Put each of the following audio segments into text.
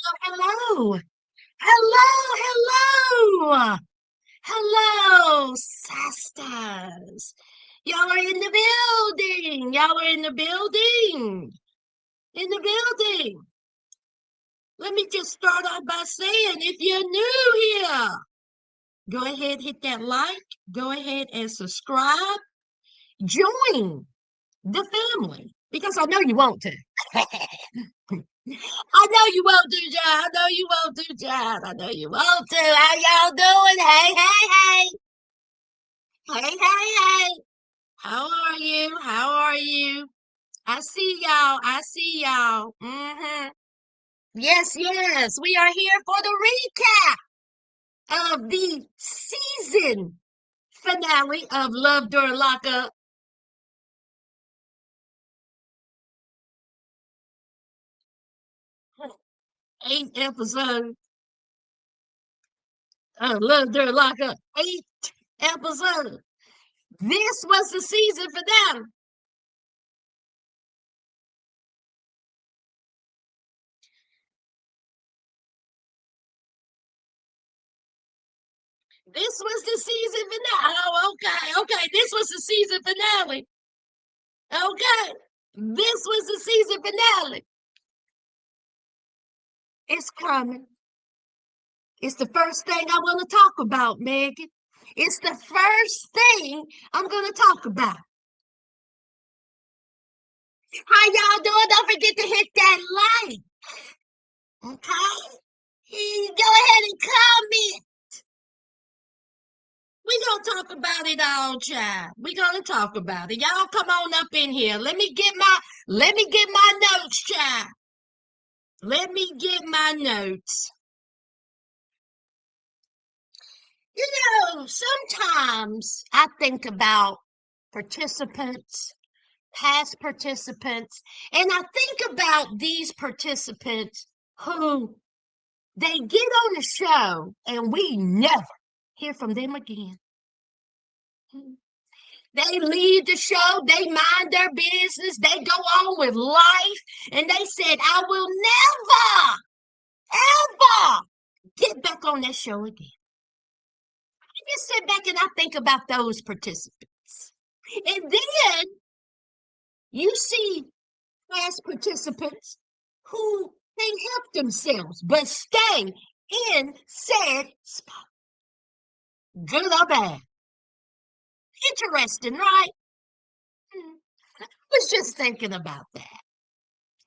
Hello, hello, hello, sisters. Y'all are in the building. Y'all are in the building. In the building. Let me just start off by saying if you're new here, go ahead, hit that like, go ahead and subscribe. Join the family because I know you want to. I know you won't do, John. I know you won't do, John. I know you won't do. How y'all doing? Hey, hey, hey. Hey, hey, hey. How are you? How are you? I see y'all. I see y'all. Yes, yes. We are here for the recap of the season finale of Love After Lockup. 8 episodes of Love After Lockup. 8 episodes. This was the season finale. This was the season finale. Oh, okay, okay. This was the season finale. Okay. This was the season finale. It's coming. It's the first thing I want to talk about, Megan. It's the first thing I'm going to talk about. How y'all doing? Don't forget to hit that like. Okay? Go ahead and comment. We gonna talk about it all, child. We gonna talk about it. Y'all come on up in here. Let me get my notes, child. Let me get my notes. You sometimes I think about participants, past participants, and I think about these participants who they get on the show and we never hear from them again. They leave the show, they mind their business, they go on with life, and they said, I will never, ever get back on that show again. I just sit back and I think about those participants. And then you see past participants who can't help themselves but stay in said spot. Good or bad. Interesting, right? I was just thinking about that.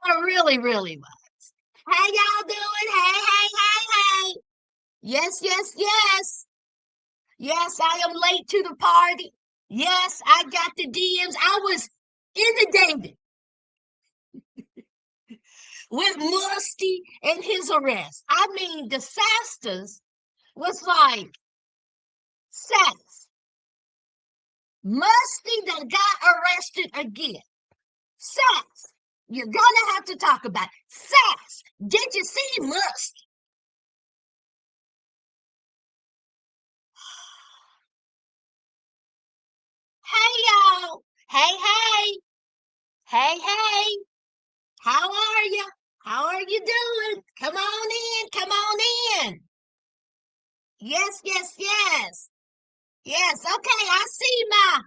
I really, really was. How y'all doing? Hey, hey, hey, hey. Yes, yes, yes. Yes, I am late to the party. Yes, I got the DMs. I was inundated with Musty and his arrest. I mean, the Sasters was like, Sass, Musty that got arrested again. Sass, you're gonna have to talk about it. Sass, did you see Musty? Hey, y'all. Hey, hey. Hey, hey. How are you? How are you doing? Come on in. Come on in. Yes, yes, yes. Yes, okay, I see my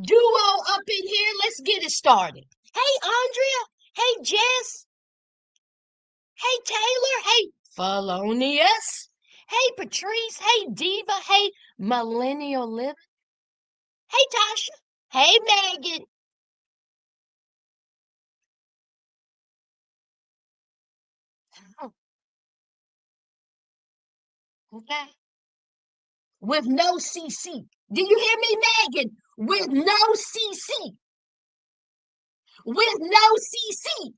duo up in here. Let's get it started. Hey, Andrea. Hey, Jess. Hey, Taylor. Hey, Felonious. Hey, Patrice. Hey, Diva. Hey, Millennial Living. Hey, Tasha. Hey, Megan. Oh, okay. With no CC. Do you hear me, Megan? With no CC. With no CC.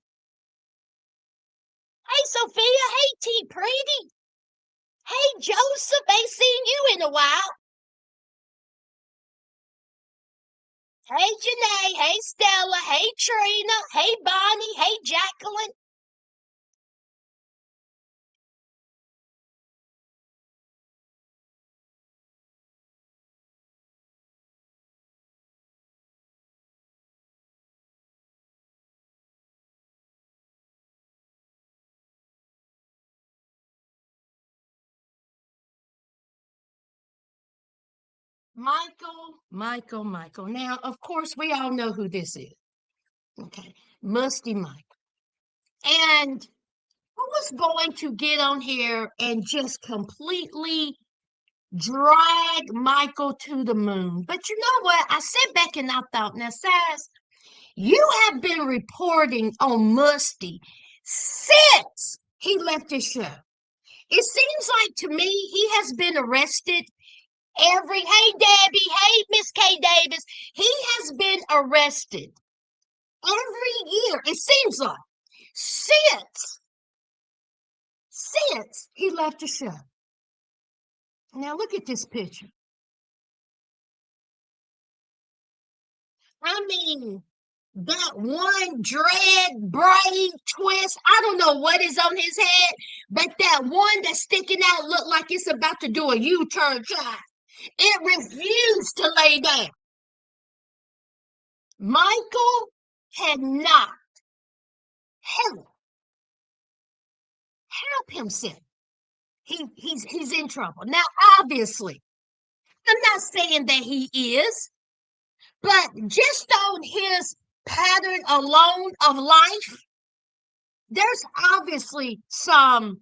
Hey, Sophia. Hey, T. Pretty. Hey, Joseph. Ain't seen you in a while. Hey, Janae. Hey, Stella. Hey, Trina. Hey, Bonnie. Hey, Jacqueline. Michael. Now, of course, we all know who this is. Okay. Musty Michael. And I was going to get on here and just completely drag Michael to the moon. But you know what? I sat back and I thought, now, Sass, you have been reporting on Musty since he left the show. It seems like to me he has been arrested hey Debbie, hey Miss K Davis, he has been arrested every year, it seems like, since he left the show. Now look at this picture. I mean, that one dread braid twist, I don't know what is on his head, but that one that's sticking out looked like it's about to do a U-turn, child. It refused to lay down. Michael had not help himself. He's in trouble. Now, obviously, I'm not saying that he is, but just on his pattern alone of life, there's obviously some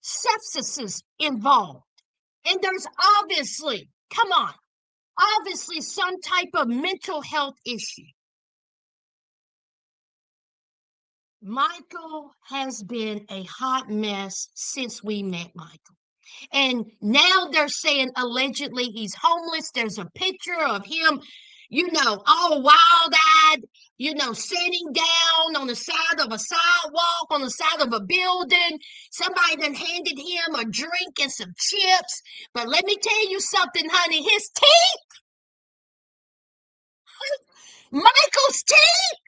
substances involved. And there's obviously, come on, obviously some type of mental health issue. Michael has been a hot mess since we met Michael. And now they're saying allegedly he's homeless. There's a picture of him, all wild-eyed, sitting down on the side of a sidewalk, on the side of a building. Somebody then handed him a drink and some chips. But let me tell you something, honey, his teeth, Michael's teeth,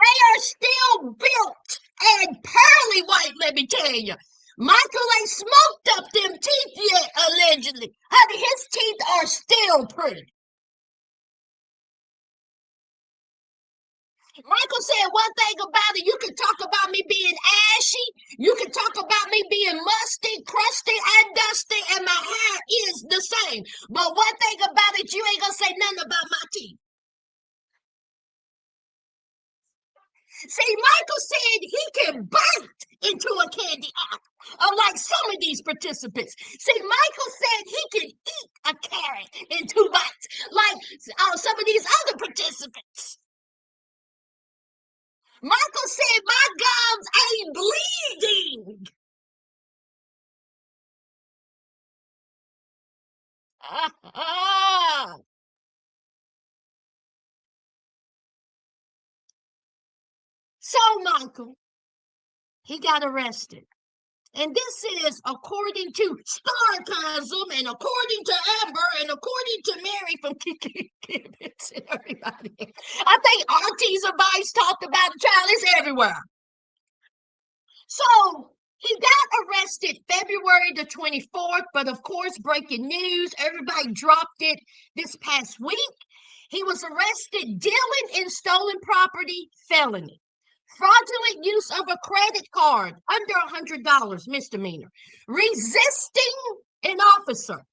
they are still built and pearly white, let me tell you. Michael ain't smoked up them teeth yet, allegedly. Honey, his teeth are still pretty. Michael said one thing about it, you can talk about me being ashy, you can talk about me being musty, crusty, and dusty, and my hair is the same. But one thing about it, you ain't gonna say nothing about my teeth. See, Michael said he can bite into a candy apple, unlike some of these participants. See, Michael said he can eat a carrot in 2 bites, like some of these other participants. Michael said my gums ain't bleeding. So, Michael, he got arrested. And this is according to Sarcasm and according to Amber and according to Mary from Kiki Gibbons and everybody. I think Auntie's advice talked about the child is everywhere. So he got arrested February the 24th, but of course, breaking news, everybody dropped it this past week. He was arrested dealing in stolen property felony. Fraudulent use of a credit card under $100 misdemeanor. Resisting an officer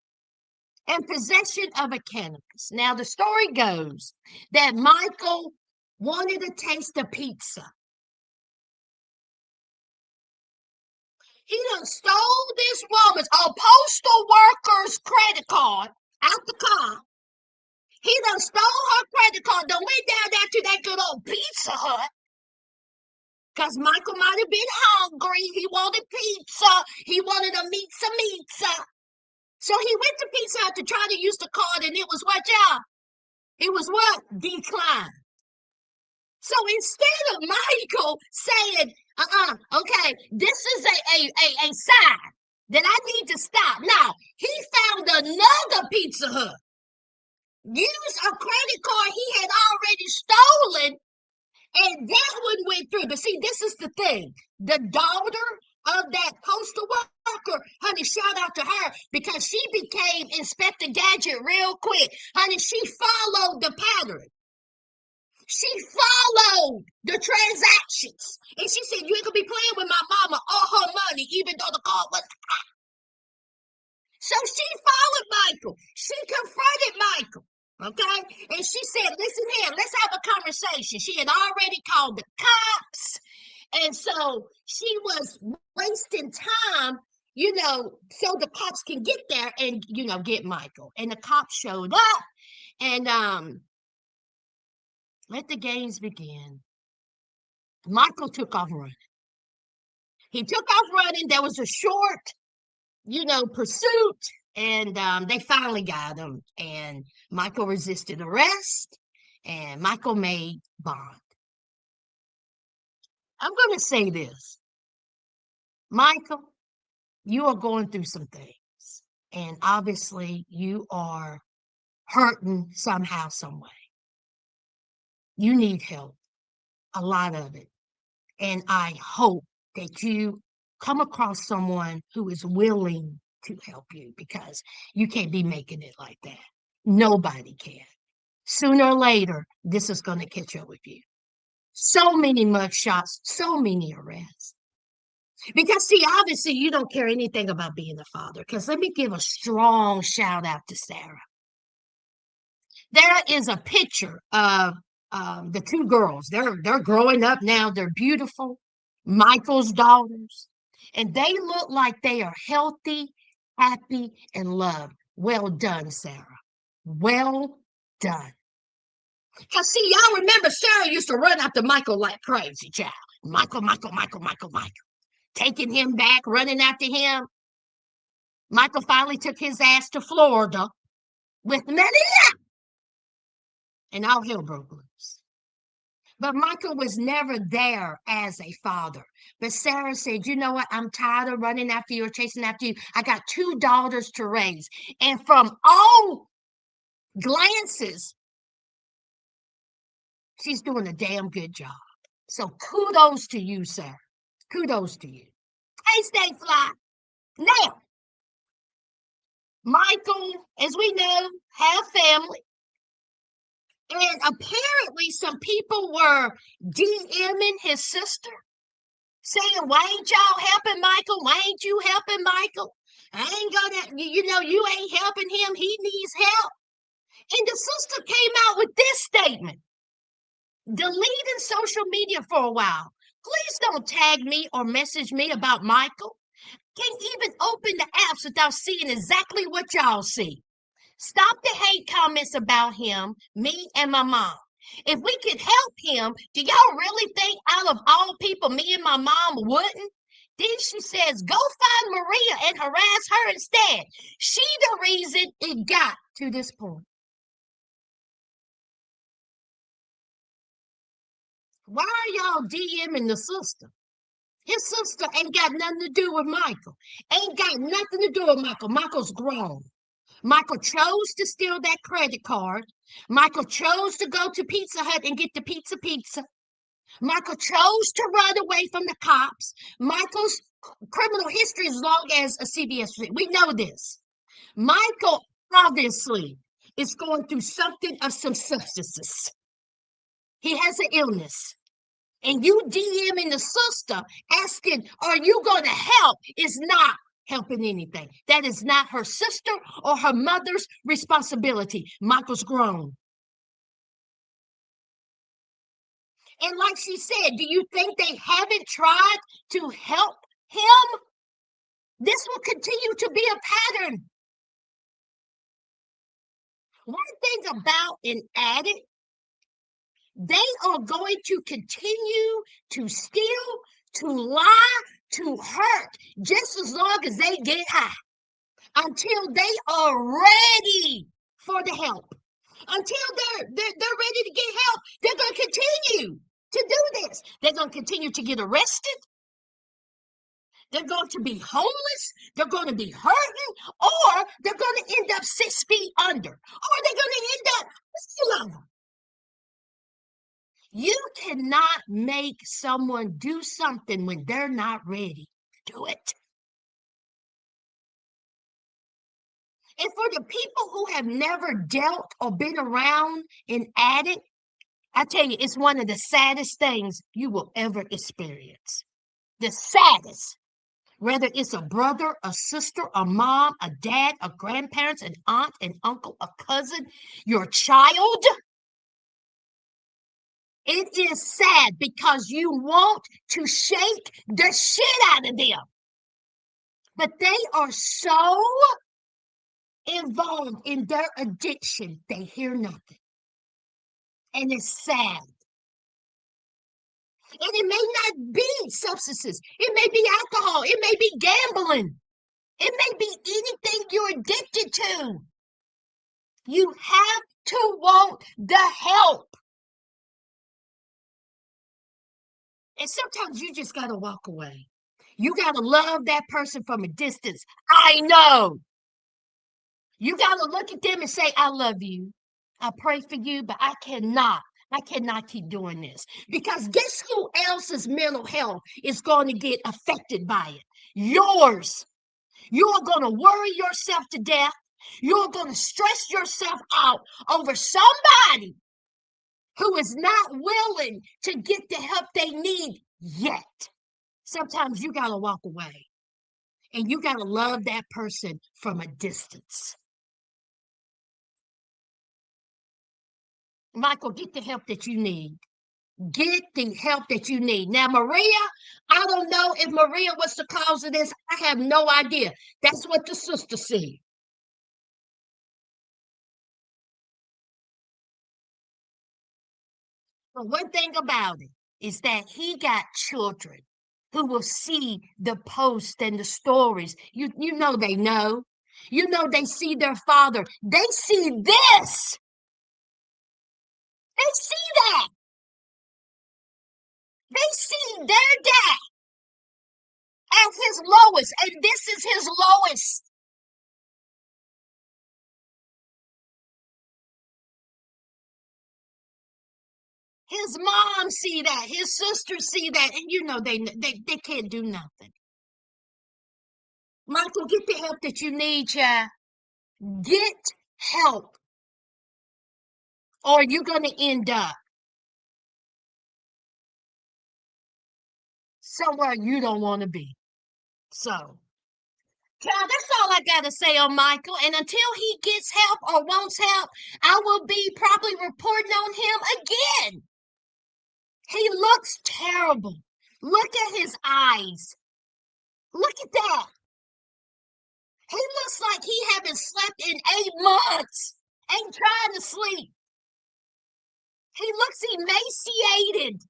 and possession of a cannabis. Now, the story goes that Michael wanted to taste a pizza. He done stole this woman's a postal worker's credit card out the car. He done stole her credit card, done went down there to that good old Pizza Hut. Because Michael might have been hungry. He wanted pizza. He wanted a pizza. So he went to Pizza Hut to try to use the card, and it was what, y'all? It was what? Decline. So instead of Michael saying, okay, this is a sign that I need to stop. Now, he found another Pizza Hut. Used a credit card he had already stolen, and that one went through. But see, this is the thing. The daughter of that postal worker, honey, shout out to her because she became Inspector Gadget real quick. Honey, she followed the pattern. She followed the transactions. And she said, you ain't gonna be playing with my mama or her money, even though the card was. So she followed Michael. She confronted Michael. Okay? And she said, listen here, let's have a conversation. She had already called the cops. And so she was wasting time, so the cops can get there and, get Michael. And the cops showed up and let the games begin. Michael took off running. He took off running. There was a short, pursuit, and they finally got him. And Michael resisted arrest, and Michael made bond. I'm going to say this. Michael, you are going through some things, and obviously you are hurting somehow, some way. You need help, a lot of it. And I hope that you come across someone who is willing to help you, because you can't be making it like that. Nobody can. Sooner or later, this is going to catch up with you. So many mugshots, so many arrests. Because, see, obviously, you don't care anything about being a father. Because let me give a strong shout out to Sarah. There is a picture of the two girls. They're growing up now. They're beautiful. Michael's daughters. And they look like they are healthy, happy, and loved. Well done, Sarah. Well done. Because, see, y'all remember Sarah used to run after Michael like crazy, child. Michael. Taking him back, running after him. Michael finally took his ass to Florida with Bonita. And all hell broke loose. But Michael was never there as a father. But Sarah said, you know what? I'm tired of running after you or chasing after you. I got two daughters to raise. And from all glances, she's doing a damn good job. So kudos to you, Sarah. Kudos to you. Hey, Stay Fly. Now, Michael, as we know, have family. And apparently some people were DMing his sister, saying, why ain't y'all helping Michael? Why ain't you helping Michael? I ain't gonna, you ain't helping him. He needs help. And the sister came out with this statement: deleting social media for a while. Please don't tag me or message me about Michael. Can't even open the apps without seeing exactly what y'all see. Stop the hate comments about him, me, and my mom. If we could help him, do y'all really think out of all people, me and my mom wouldn't? Then she says, go find Maria and harass her instead. She the reason it got to this point. Why are y'all DMing the sister? His sister ain't got nothing to do with Michael. Ain't got nothing to do with Michael. Michael's grown. Michael chose to steal that credit card. Michael chose to go to Pizza Hut and get the pizza. Michael chose to run away from the cops. Michael's criminal history is long as a CBS. We know this. Michael obviously is going through something of some substances. He has an illness. And you DMing the sister asking, are you going to help, is not helping anything. That is not her sister or her mother's responsibility. Michael's grown. And like she said, do you think they haven't tried to help him? This will continue to be a pattern. One thing about an addict, they are going to continue to steal, to lie, to hurt, just as long as they get high, until they are ready for the help. Until they're ready to get help, they're going to continue to do this. They're going to continue to get arrested. They're going to be homeless. They're going to be hurting, or they're going to end up 6 feet under, or they're going to end up below. You cannot make someone do something when they're not ready to do it. And for the people who have never dealt or been around an addict, I tell you, it's one of the saddest things you will ever experience. The saddest. Whether it's a brother, a sister, a mom, a dad, a grandparents, an aunt, an uncle, a cousin, your child. It is sad because you want to shake the shit out of them. But they are so involved in their addiction, they hear nothing. And it's sad. And it may not be substances, it may be alcohol, it may be gambling, it may be anything you're addicted to. You have to want the help. And sometimes you just got to walk away. You got to love that person from a distance. I know. You got to look at them and say, I love you. I pray for you, but I cannot. I cannot keep doing this. Because guess who else's mental health is going to get affected by it? Yours. You're going to worry yourself to death. You're going to stress yourself out over somebody who is not willing to get the help they need yet. Sometimes you got to walk away and you got to love that person from a distance. Michael, get the help that you need. Get the help that you need. Now, Maria, I don't know if Maria was the cause of this. I have no idea. That's what the sister said. But one thing about it is that he got children who will see the posts and the stories. You know they know. You know they see their father. They see this. They see that. They see their dad at his lowest, and this is his lowest. His mom see that. His sisters see that, and you know they can't do nothing. Michael, get the help that you need, child. Get help, or you're gonna end up somewhere you don't want to be. So, child, that's all I got to say on Michael. And until he gets help or wants help, I will be probably reporting on him again. He looks terrible. Look at his eyes. Look at that. He looks like he haven't slept in 8 months. Ain't trying to sleep. He looks emaciated.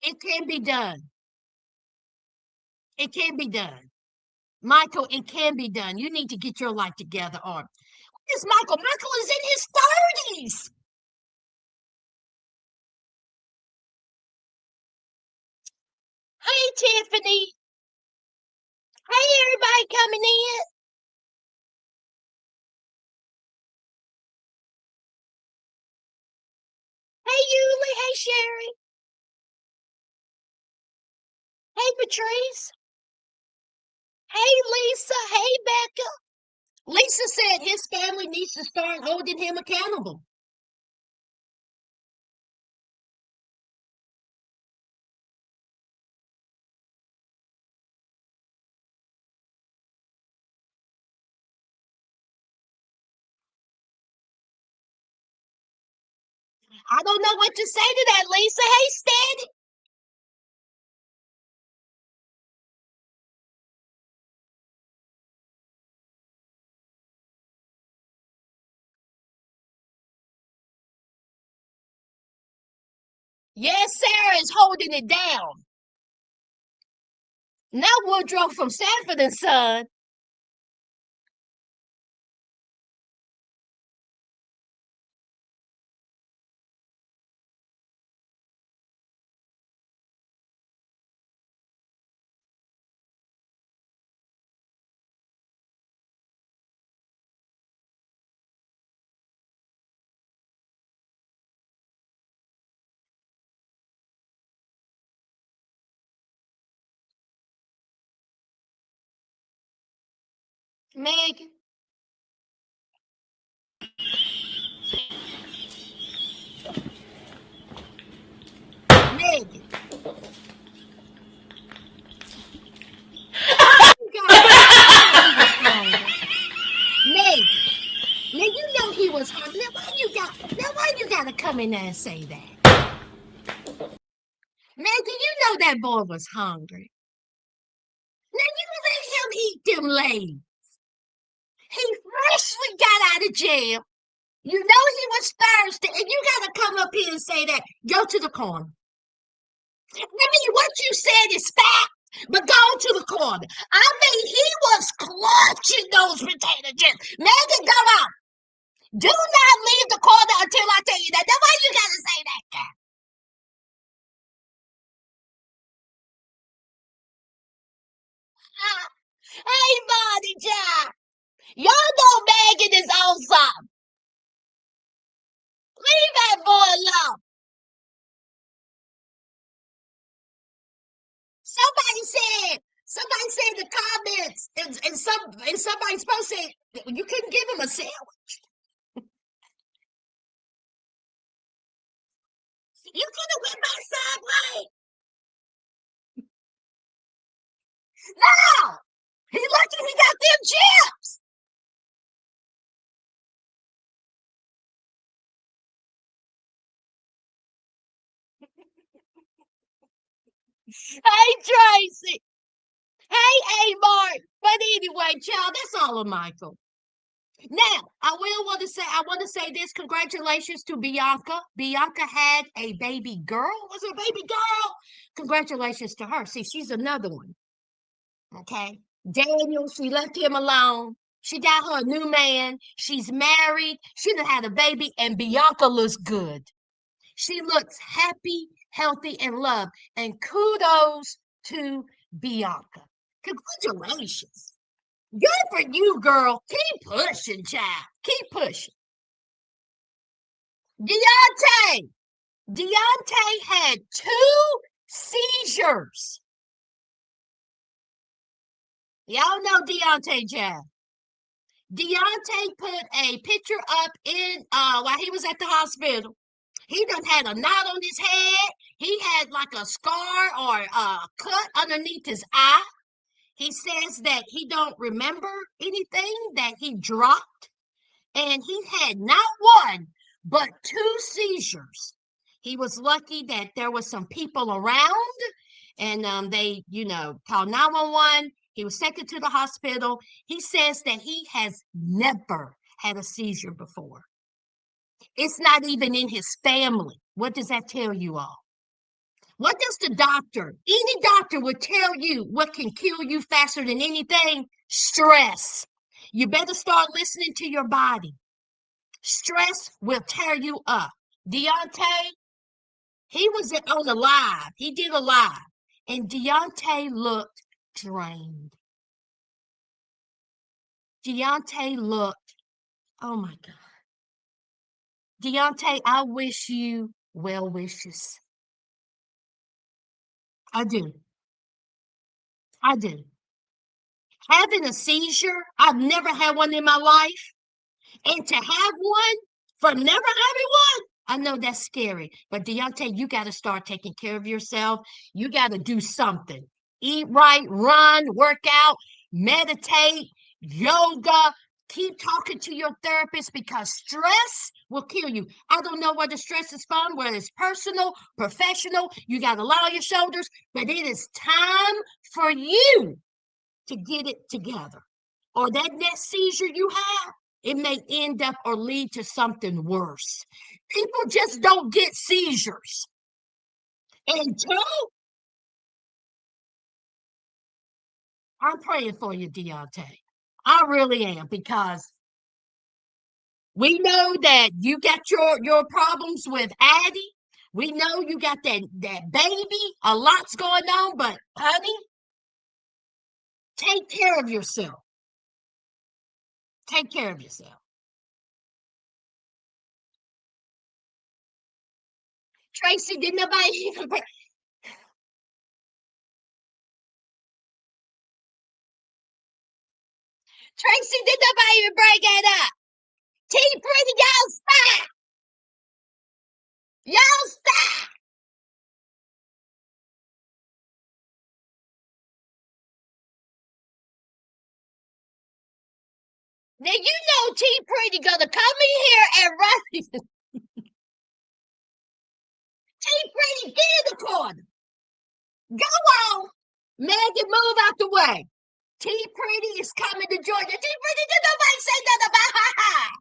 It can be done. It can be done. Michael, it can be done. You need to get your life together. Or where's Michael? Michael is in his 30s. Hey, Tiffany. Hey, everybody coming in. Hey, Yuli. Hey, Sherry. Hey, Patrice. Hey, Lisa. Hey, Becca. Lisa said his family needs to start holding him accountable. I don't know what to say to that, Lisa. Hey, Steady. Yes, Sarah is holding it down. Not Woodrow from Sanford and Son. Meg, was hungry. Now why you gotta come in there and say that? Man, do you know that boy was hungry? Now you let him eat them legs. He freshly got out of jail. You know he was thirsty, and you gotta come up here and say that. Go to the corner. I mean, what you said is fact, but go to the corner. I mean, he was clutching those potato chips. Megan, go out. Do not leave the corner until I tell you that. That's why you gotta say that, guy. Ah, hey, Bonita. Y'all know Megan is on something. Leave that boy alone. Somebody said in the comments, and somebody's supposed to say you couldn't give him a sandwich. You could have went by Subway. No, he lucky he got them chips. Hey Tracy. Hey Mark. But anyway, child, that's all of Michael. Now, I want to say this. Congratulations to Bianca. Bianca had a baby girl. Was it a baby girl? Congratulations to her. See, she's another one. Okay. Daniel, she left him alone. She got her a new man. She's married. She done had a baby, and Bianca looks good. She looks happy, healthy, and loved. And kudos to Bianca. Congratulations. Good for you, girl. Keep pushing, child. Keep pushing. Deontay. Deontay had 2 seizures. Y'all know Deontay, child. Deontay put a picture up in while he was at the hospital. He done had a knot on his head. He had like a scar or a cut underneath his eye. He says that he don't remember anything that he dropped, and he had not one but 2 seizures. He was lucky that there was some people around, and they, called 911. He was taken to the hospital. He says that he has never had a seizure before. It's not even in his family. What does that tell you all? What does the doctor, any doctor would tell you what can kill you faster than anything? Stress. You better start listening to your body. Stress will tear you up. Deontay, he was on a live. He did a live. And Deontay looked drained. Deontay looked, oh my God. Deontay, I wish you well wishes. I do. I do. Having a seizure, I've never had one in my life. And to have one from never having one, I know that's scary. But Deontay, you got to start taking care of yourself. You got to do something. Eat right, run, work out, meditate, yoga. Keep talking to your therapist because stress will kill you. I don't know whether stress is fun, whether it's personal, professional. You got to lie on your shoulders, but it is time for you to get it together. Or that next seizure you have, it may end up or lead to something worse. People just don't get seizures. And two, I'm praying for you, Deontay. I really am because we know that you got your problems with Addie. We know you got that baby. A lot's going on, but honey, take care of yourself. Take care of yourself. Tracy, did nobody even Tracy, did nobody even bring that up? T Pretty, y'all stop. Y'all stop. Now you know T Pretty gonna come in here and run. T Pretty, get in the corner. Go on. Megan, move out the way. T Pretty is coming to Georgia. T Pretty, did nobody say nothing about her?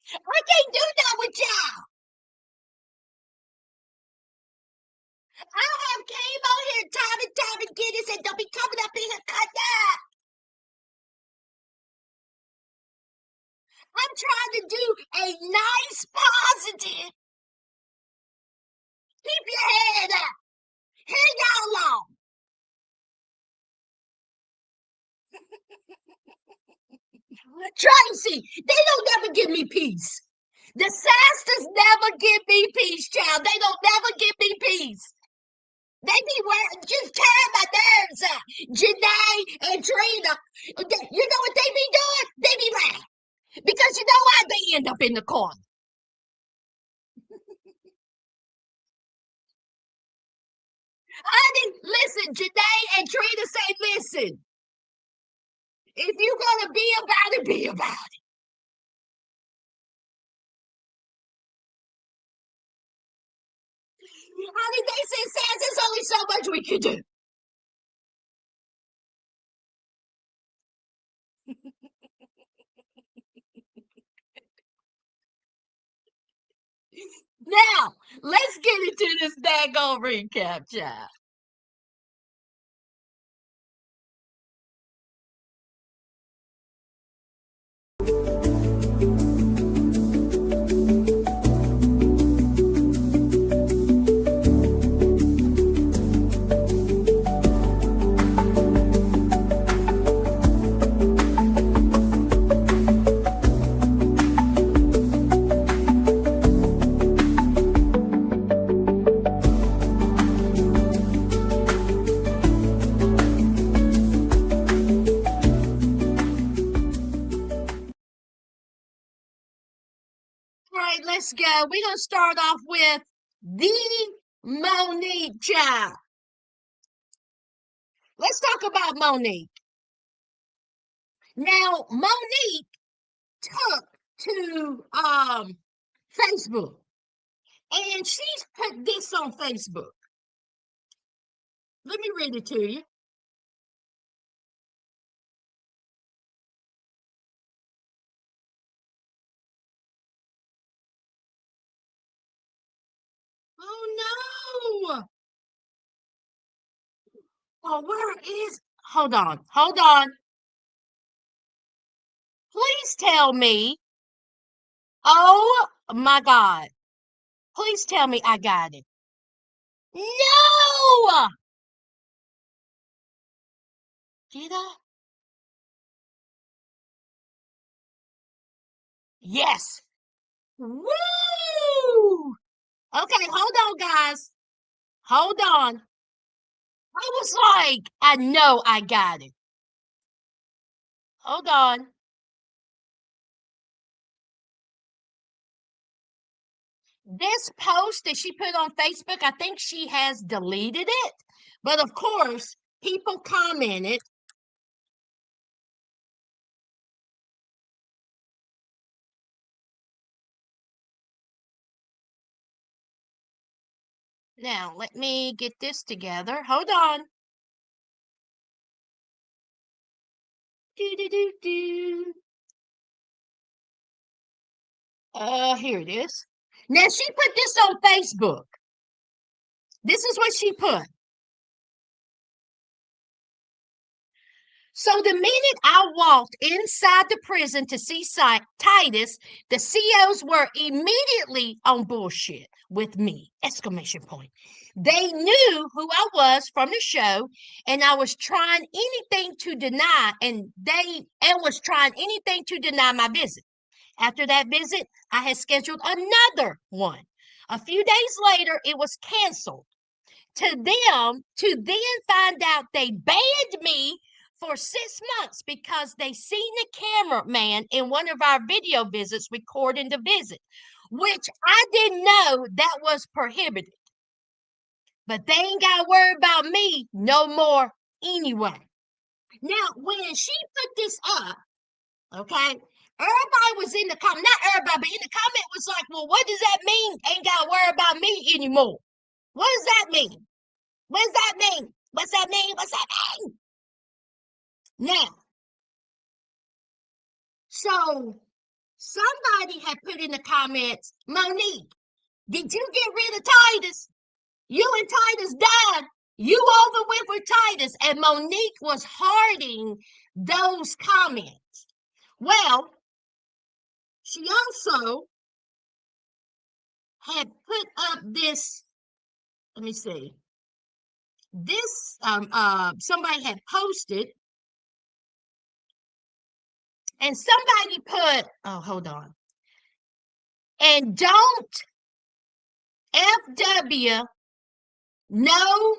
I can't do that with y'all. I have came out here time and get this and don't be coming up in here cut that. I'm trying to do a nice positive. Keep your head up. Here y'all on. Tracy, they don't never give me peace. The Sasters never give me peace, child. They don't never give me peace. They be wearing, just tearing my nerves up. Janae and Trina, you know what they be doing? They be laughing. Because you know why? They end up in the corner. Honey, listen, Janae and Trina say, listen, if you're going to be about it, be about it. Honey, they say, Sans, there's only so much we can do. Now, let's get into this daggone recap, child. All right, let's go. We're going to start off with the Monique child. Let's talk about Monique. Now, Monique took to Facebook and she's put this on Facebook. Let me read it to you. Oh no. Oh, where is, hold on, hold on. Please tell me. Oh my God. Please tell me I got it. No! Did I? Yes. Woo! Okay, hold on, guys. Hold on. I was like, I know I got it. Hold on. This post that she put on Facebook, I think she has deleted it. But of course, people commented. Now, let me get this together. Hold on. Do, do, do, do. Here it is. Now, she put this on Facebook. This is what she put. So the minute I walked inside the prison to see Titus, the COs were immediately on bullshit with me! Exclamation point. They knew who I was from the show, and I was trying anything to deny, was trying anything to deny my visit. After that visit, I had scheduled another one. A few days later, it was canceled. To them, to then find out they banned me for 6 months because they seen the cameraman in one of our video visits recording the visit, which I didn't know that was prohibited. But they ain't got to worry about me no more anyway. Now, when she put this up, okay, everybody was in the comment, not everybody, but in the comment was like, well, what does that mean? Ain't got to worry about me anymore. What does that mean? What does that mean? What's that mean? What's that mean? Now, so somebody had put in the comments, Monique, did you get rid of Titus? You and Titus died. You over with Titus. And Monique was hearting those comments. Well, she also had put up this, let me see. This somebody had posted, and somebody put, oh, hold on. And don't FW no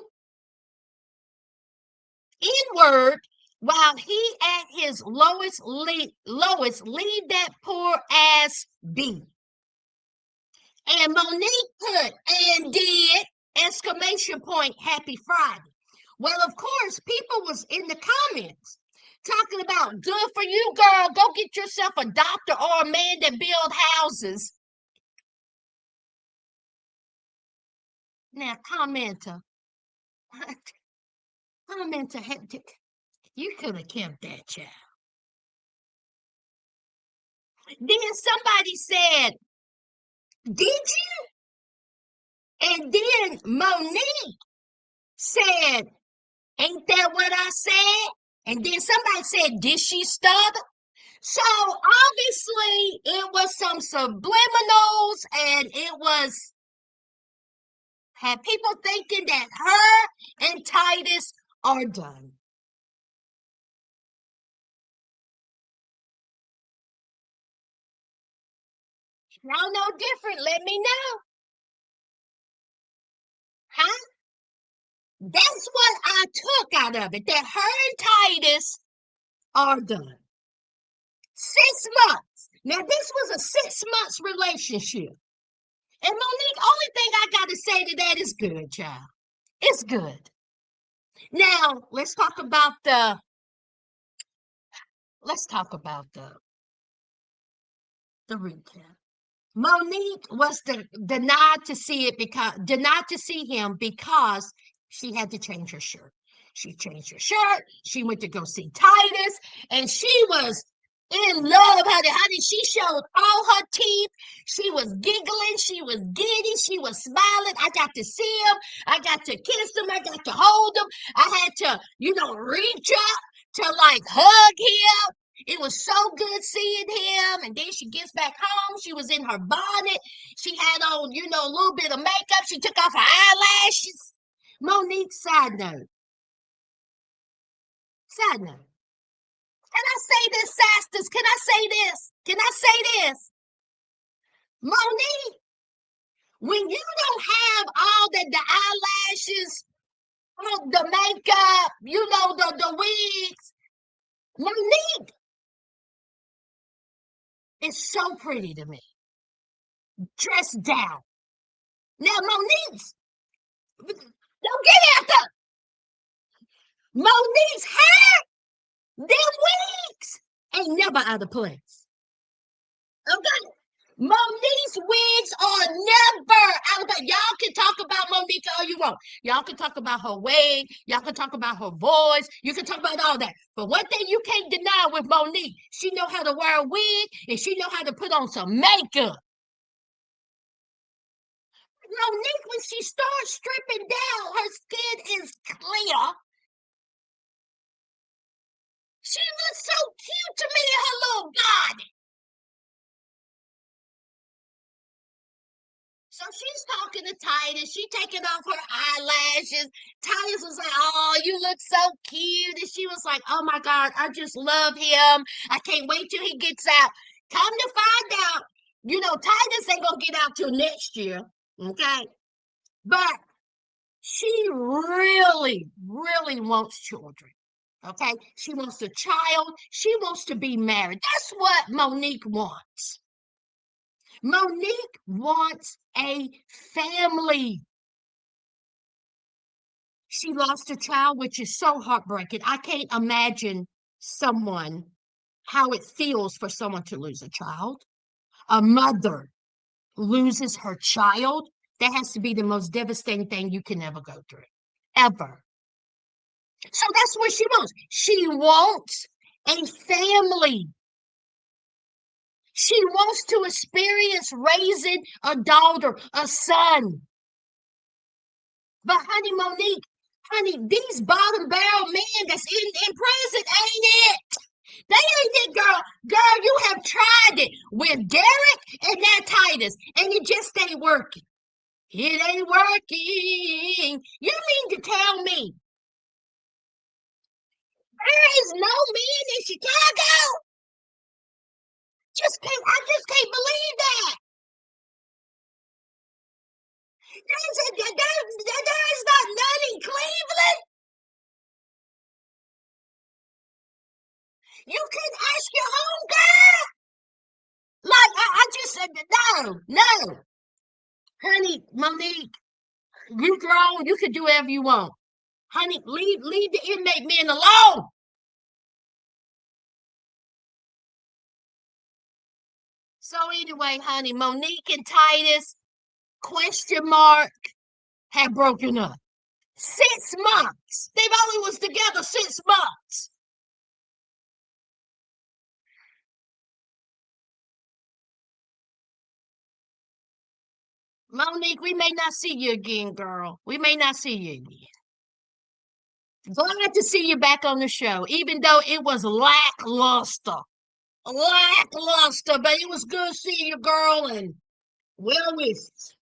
N-word while he at his lowest, leave that poor ass be. And Monique put, and did, exclamation point, happy Friday. Well, of course, people was in the comments talking about, good for you, girl. Go get yourself a doctor or a man that build houses. Now, commenter, you could have kept that, child. Then somebody said, did you? And then Monique said, ain't that what I said? And then somebody said, did she stutter? So obviously it was some subliminals, and it was had people thinking that her and Titus are done. Y'all know different, let me know. Huh? That's what I took out of it, that her and Titus are done. 6 months. Now, this was a 6 months relationship. And Monique, only thing I got to say to that is good, child. It's good. Now, let's talk about the recap. Monique was denied to see him because she had to change her shirt. She changed her shirt. She went to go see Titus, and she was in love, honey. Honey, she showed all her teeth. She was giggling. She was giddy. She was smiling. I got to see him. I got to kiss him. I got to hold him. I had to, reach up to like hug him. It was so good seeing him. And then she gets back home. She was in her bonnet. She had on, a little bit of makeup. She took off her eyelashes. Monique, side note. Side note. Can I say this, Sastas? Can I say this? Can I say this? Monique, when you don't have all the eyelashes, the makeup, the wigs, Monique is so pretty to me. Dressed down. Now, Monique's, don't get after Monique's hair, them wigs ain't never out of place. Okay? Monique's wigs are never out of place. Y'all can talk about Monique all you want. Y'all can talk about her wig. Y'all can talk about her voice. You can talk about all that. But one thing you can't deny with Monique, she know how to wear a wig, and she know how to put on some makeup. Monique, when she starts stripping down, her skin is clear. She looks so cute to me in her little body. So she's talking to Titus. She taking off her eyelashes. Titus was like, oh, you look so cute. And she was like, oh my God, I just love him. I can't wait till he gets out. Come to find out, Titus ain't going to get out till next year. Okay. But she really, really wants children. Okay, she wants a child. She wants to be married. That's what Monique wants. Monique wants a family. She lost a child, which is so heartbreaking. I can't imagine someone how it feels for someone to lose a child. A mother loses her child. That has to be the most devastating thing you can ever go through, ever. So that's what she wants. She wants a family. She wants to experience raising a daughter, a son. But honey, Monique, honey, these bottom barrel men that's in prison ain't it. They ain't it, girl. Girl, you have tried it with Derek and that Titus, and it just ain't working. It ain't working. You mean to tell me there is no man in Chicago? I just can't believe that. There is not none in Cleveland. You can ask your home girl. Like I just said, no, no, honey, Monique, you grown, you can do whatever you want, honey. Leave the inmate men alone. So anyway, honey, Monique and Titus, question mark, have broken up. 6 months. They've only was together 6 months. Monique, we may not see you again, girl. We may not see you again. Glad to see you back on the show, even though it was lackluster. Lackluster, but it was good seeing you, girl, and well wishes.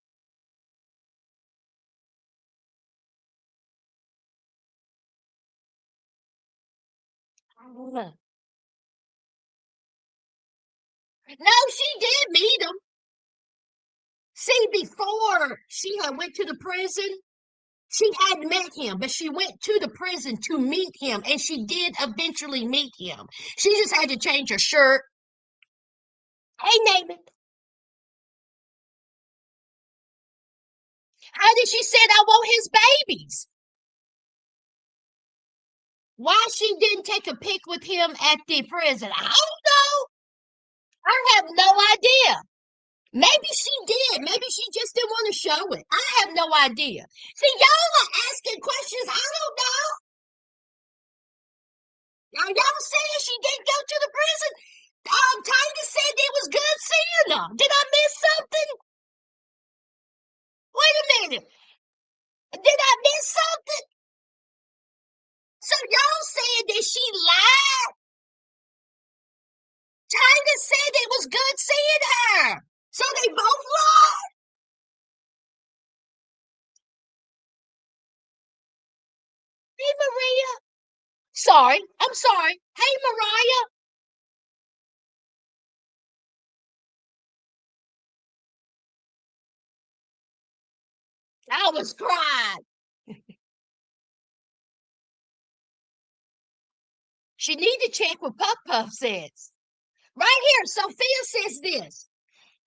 No, she did meet him. See, before she had went to the prison, she had met him, but she went to the prison to meet him, and she did eventually meet him. She just had to change her shirt. Hey, name it. How did she said I want his babies? Why she didn't take a pic with him at the prison? I don't know. I have no idea. Maybe she did. Maybe she just didn't want to show it. I have no idea. See, y'all are asking questions. I don't know. Now, y'all saying she didn't go to the prison? Titus said it was good seeing her. Did I miss something? Wait a minute. Did I miss something? So y'all saying that she lied? Titus said it was good seeing her. So they both lied? Hey, Maria. Sorry. I'm sorry. Hey, Mariah. I was crying. She need to check what Puff Puff says. Right here, Sophia says this.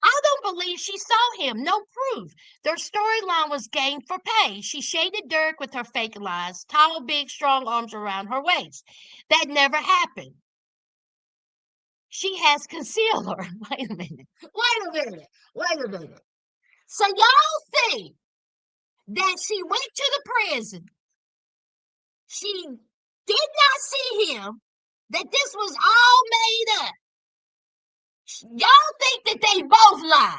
I don't believe she saw him. No proof. Their storyline was game for pay. She shaded Dirk with her fake lies, tall, big, strong arms around her waist. That never happened. She has concealer. Wait a minute. Wait a minute. Wait a minute. So y'all think that she went to the prison. She did not see him. That this was all made up. Y'all think that they both lied.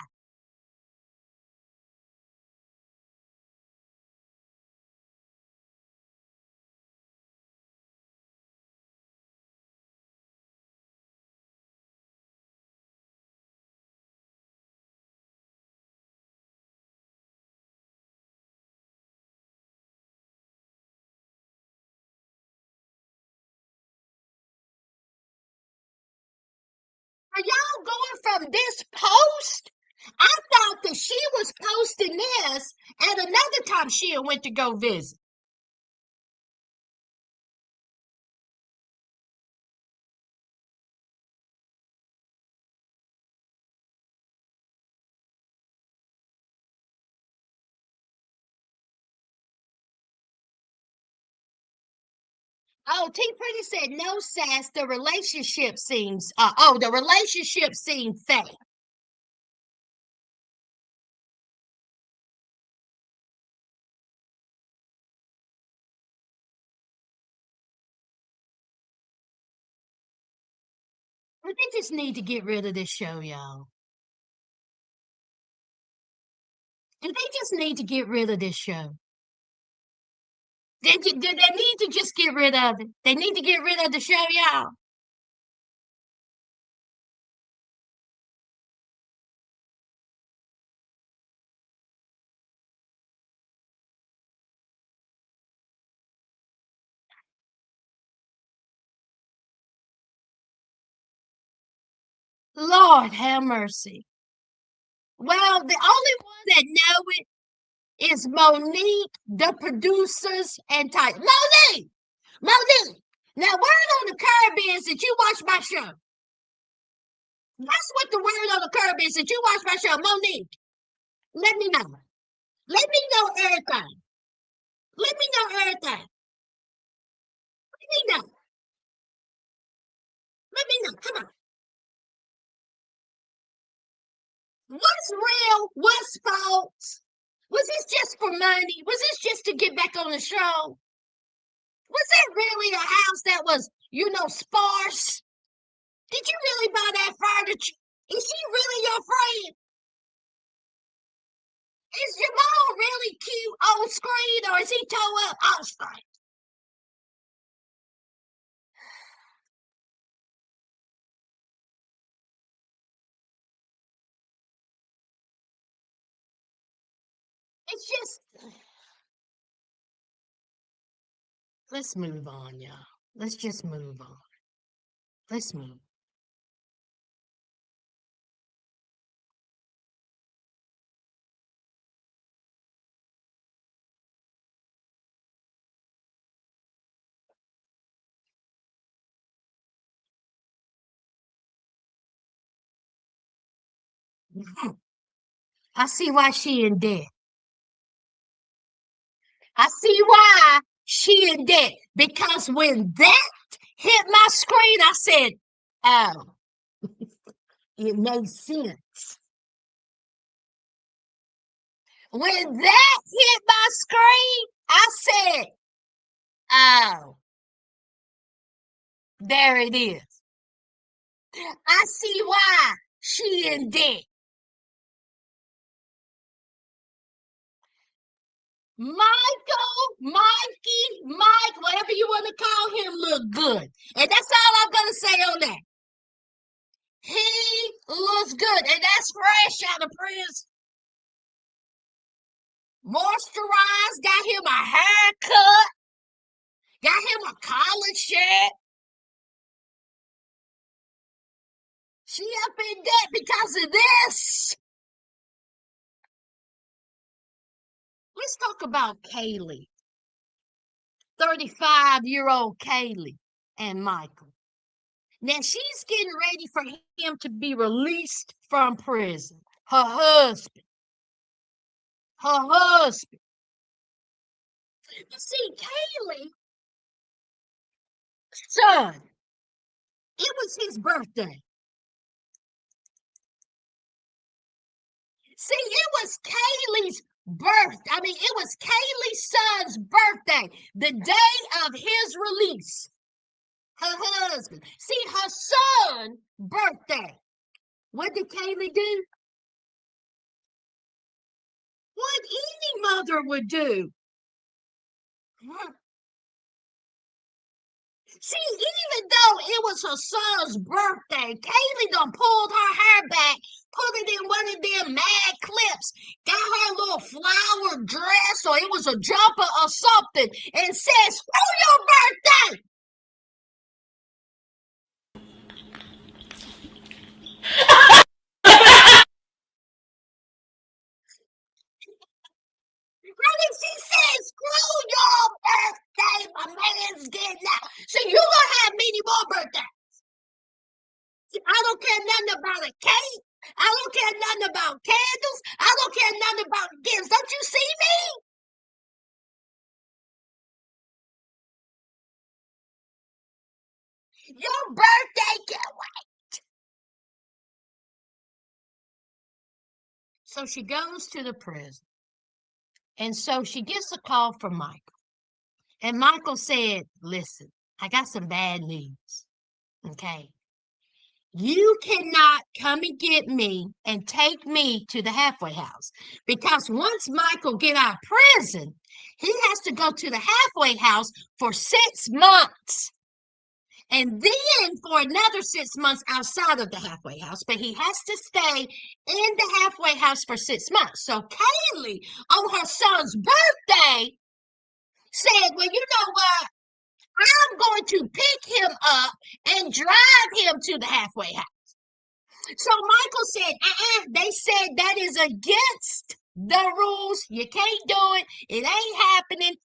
Are y'all going from this post? I thought that she was posting this at another time she had went to go visit. Oh, T Pretty said no sass. The relationship seems. The relationship seemed fake. But they just need to get rid of this show, y'all. Do they just need to get rid of this show? They need to just get rid of it. They need to get rid of the show, y'all. Lord have mercy. Well, the only one that know it is Monique, the producers, and Titus. Monique! Monique! Now, word on the curb is that you watch my show. That's what the word on the curb is that you watch my show. Monique, let me know. Let me know everything. Let me know everything. Let me know. Let me know. Come on. What's real? What's false? Was this just for money? Was this just to get back on the show? Was it really a house that was, sparse? Did you really buy that furniture? Is she really your friend? Is Jamal really cute on screen or is he toe up off screen? It's just, let's move on, y'all. Let's just move on. Let's move. I see why she in debt. I see why she in debt. Because when that hit my screen, I said, oh, it makes sense. When that hit my screen, I said, oh, there it is. I see why she in debt. Michael, Mikey, Mike, whatever you want to call him, look good. And that's all I'm going to say on that. He looks good. And that's fresh out of prison. Moisturized, got him a haircut, got him a collared shirt. She up in debt because of this. Let's talk about Kayleigh, 35-year-old Kayleigh and Michael. Now she's getting ready for him to be released from prison. Her husband. Her husband. You see, Kayleigh's son, it was his birthday. See, it was Kayleigh's it was Kayleigh's son's birthday, the day of his release. Her husband. See, her son' birthday. What did Kayleigh do? What any mother would do. See, even though it was her son's birthday, Kayleigh done pulled her hair back, put it in one of them mad clips, got her little flower dress, or it was a jumper or something, and said, screw your birthday! Honey, she said, screw your birthday, my man's getting out. So you gonna have many more birthdays. I don't care nothing about a cake. I don't care nothing about candles. I don't care nothing about gifts. Don't you see me? Your birthday can't wait. So she goes to the prison. And so she gets a call from Michael. And Michael said, listen, I got some bad news. Okay. You cannot come and get me and take me to the halfway house because once Michael get out of prison, he has to go to the halfway house for 6 months and then for another 6 months outside of the halfway house. But he has to stay in the halfway house for 6 months. So Kayleigh, on her son's birthday, said, well, you know what? I'm going to pick him up and drive him to the halfway house. So Michael said, they said that is against the rules. You can't do it. It ain't happening.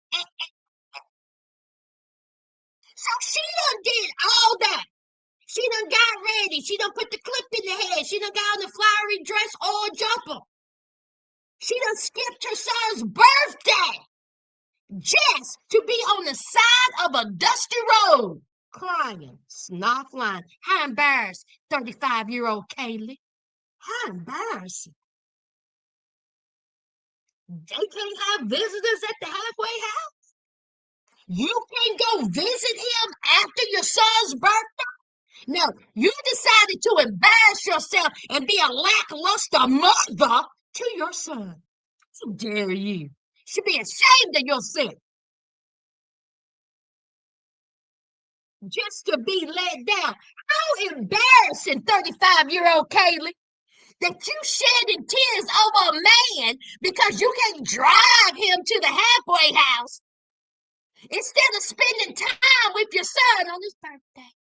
So she done did all that. She done got ready. She done put the clip in the head. She done got on the flowery dress or jumper. She done skipped her son's birthday just to be on the side of a dusty road, crying, snuffling. How embarrassed, 35-year-old Kayleigh. How embarrassing. They can't have visitors at the halfway house. You can't go visit him after your son's birthday. No, you decided to embarrass yourself and be a lackluster mother to your son. How dare you? You should be ashamed of yourself just to be let down. How embarrassing, 35-year-old Kayleigh, that you shedding tears over a man because you can't drive him to the halfway house instead of spending time with your son on his birthday.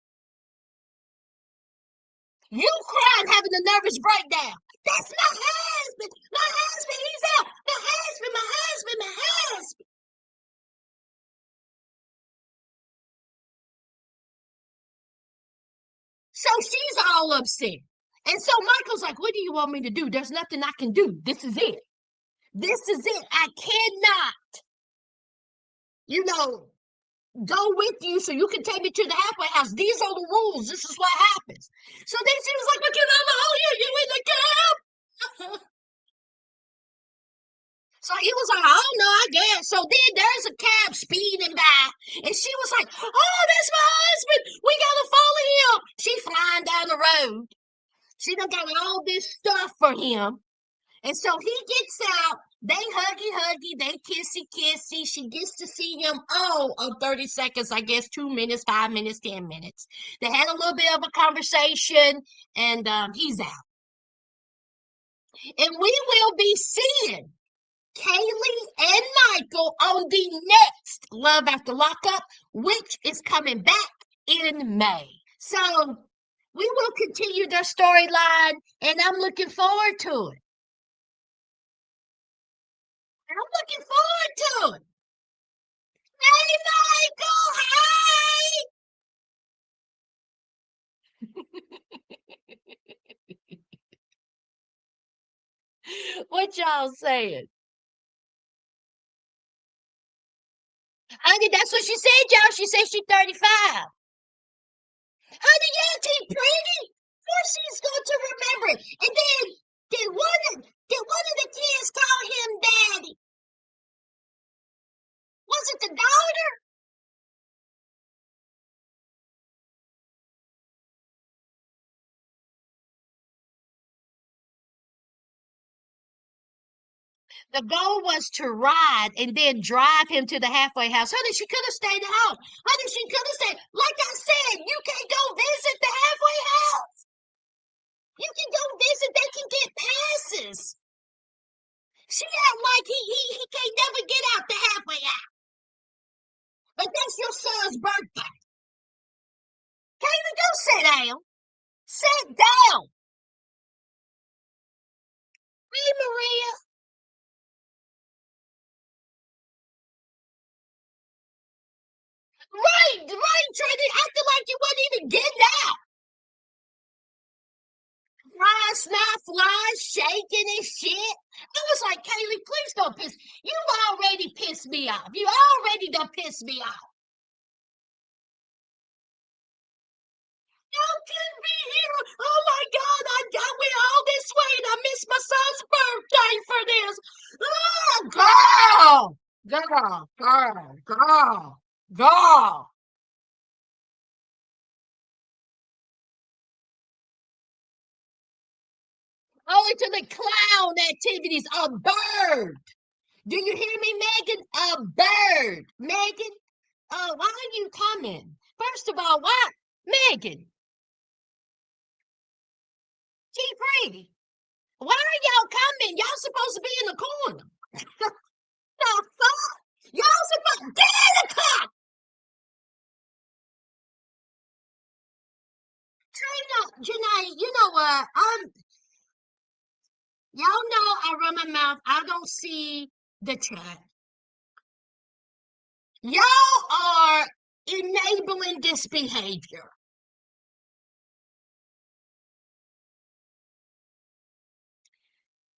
You crying, having a nervous breakdown. That's my husband. My husband, he's out. My husband, my husband, my husband. So she's all upset. And so Michael's like, what do you want me to do? There's nothing I can do. This is it. This is it. I cannot, you know, go with you so you can take me to the halfway house. These are the rules. This is what happens. So then she was like, but you know, oh, you in the cab? So he was like, oh no, I guess. So then there's a cab speeding by, and she was like, oh, that's my husband. We gotta follow him. She flying down the road. She done got all this stuff for him. And so he gets out, they huggy huggy, they kissy kissy. She gets to see him all of 30 seconds, I guess 2 minutes, 5 minutes, 10 minutes. They had a little bit of a conversation, and he's out. And we will be seeing Kayleigh and Michael on the next Love After Lockup, which is coming back in May. So we will continue their storyline, and I'm looking forward to it. I'm looking forward to it. Hey, Michael, hey! What y'all saying? Honey, that's what she said, y'all. She said she's 35. Honey, yeah, she's pretty. Of course she's going to remember it. And then did one of the kids call him daddy? Was it the daughter? The goal was to ride and then drive him to the halfway house. Honey, she could have stayed at home. Honey, she could have stayed. Like I said, you can't go visit the halfway house. You can go visit, they can get passes. She act like he can't never get out the halfway house. But that's your son's birthday. Kayleigh, don't sit down. Sit down. Hey, Maria. Right, trying to acting like you wasn't even getting out. Fly, snot, fly, shaking and shit. I was like, Kayleigh, please don't piss. You've already pissed me off. You already done pissed me off. couldn't be here. Oh my God, I went all this way and I missed my son's birthday for this. Oh, girl. Only to the clown activities. A bird. Do you hear me, Megan? A bird. Megan, why are you coming? First of all, why? Megan, T Pretty, why are y'all coming? Y'all supposed to be in the corner. The fuck? Y'all supposed get in the car. Trina, Janae, you know what? Y'all know I run my mouth. I don't see the chat. Y'all are enabling this behavior.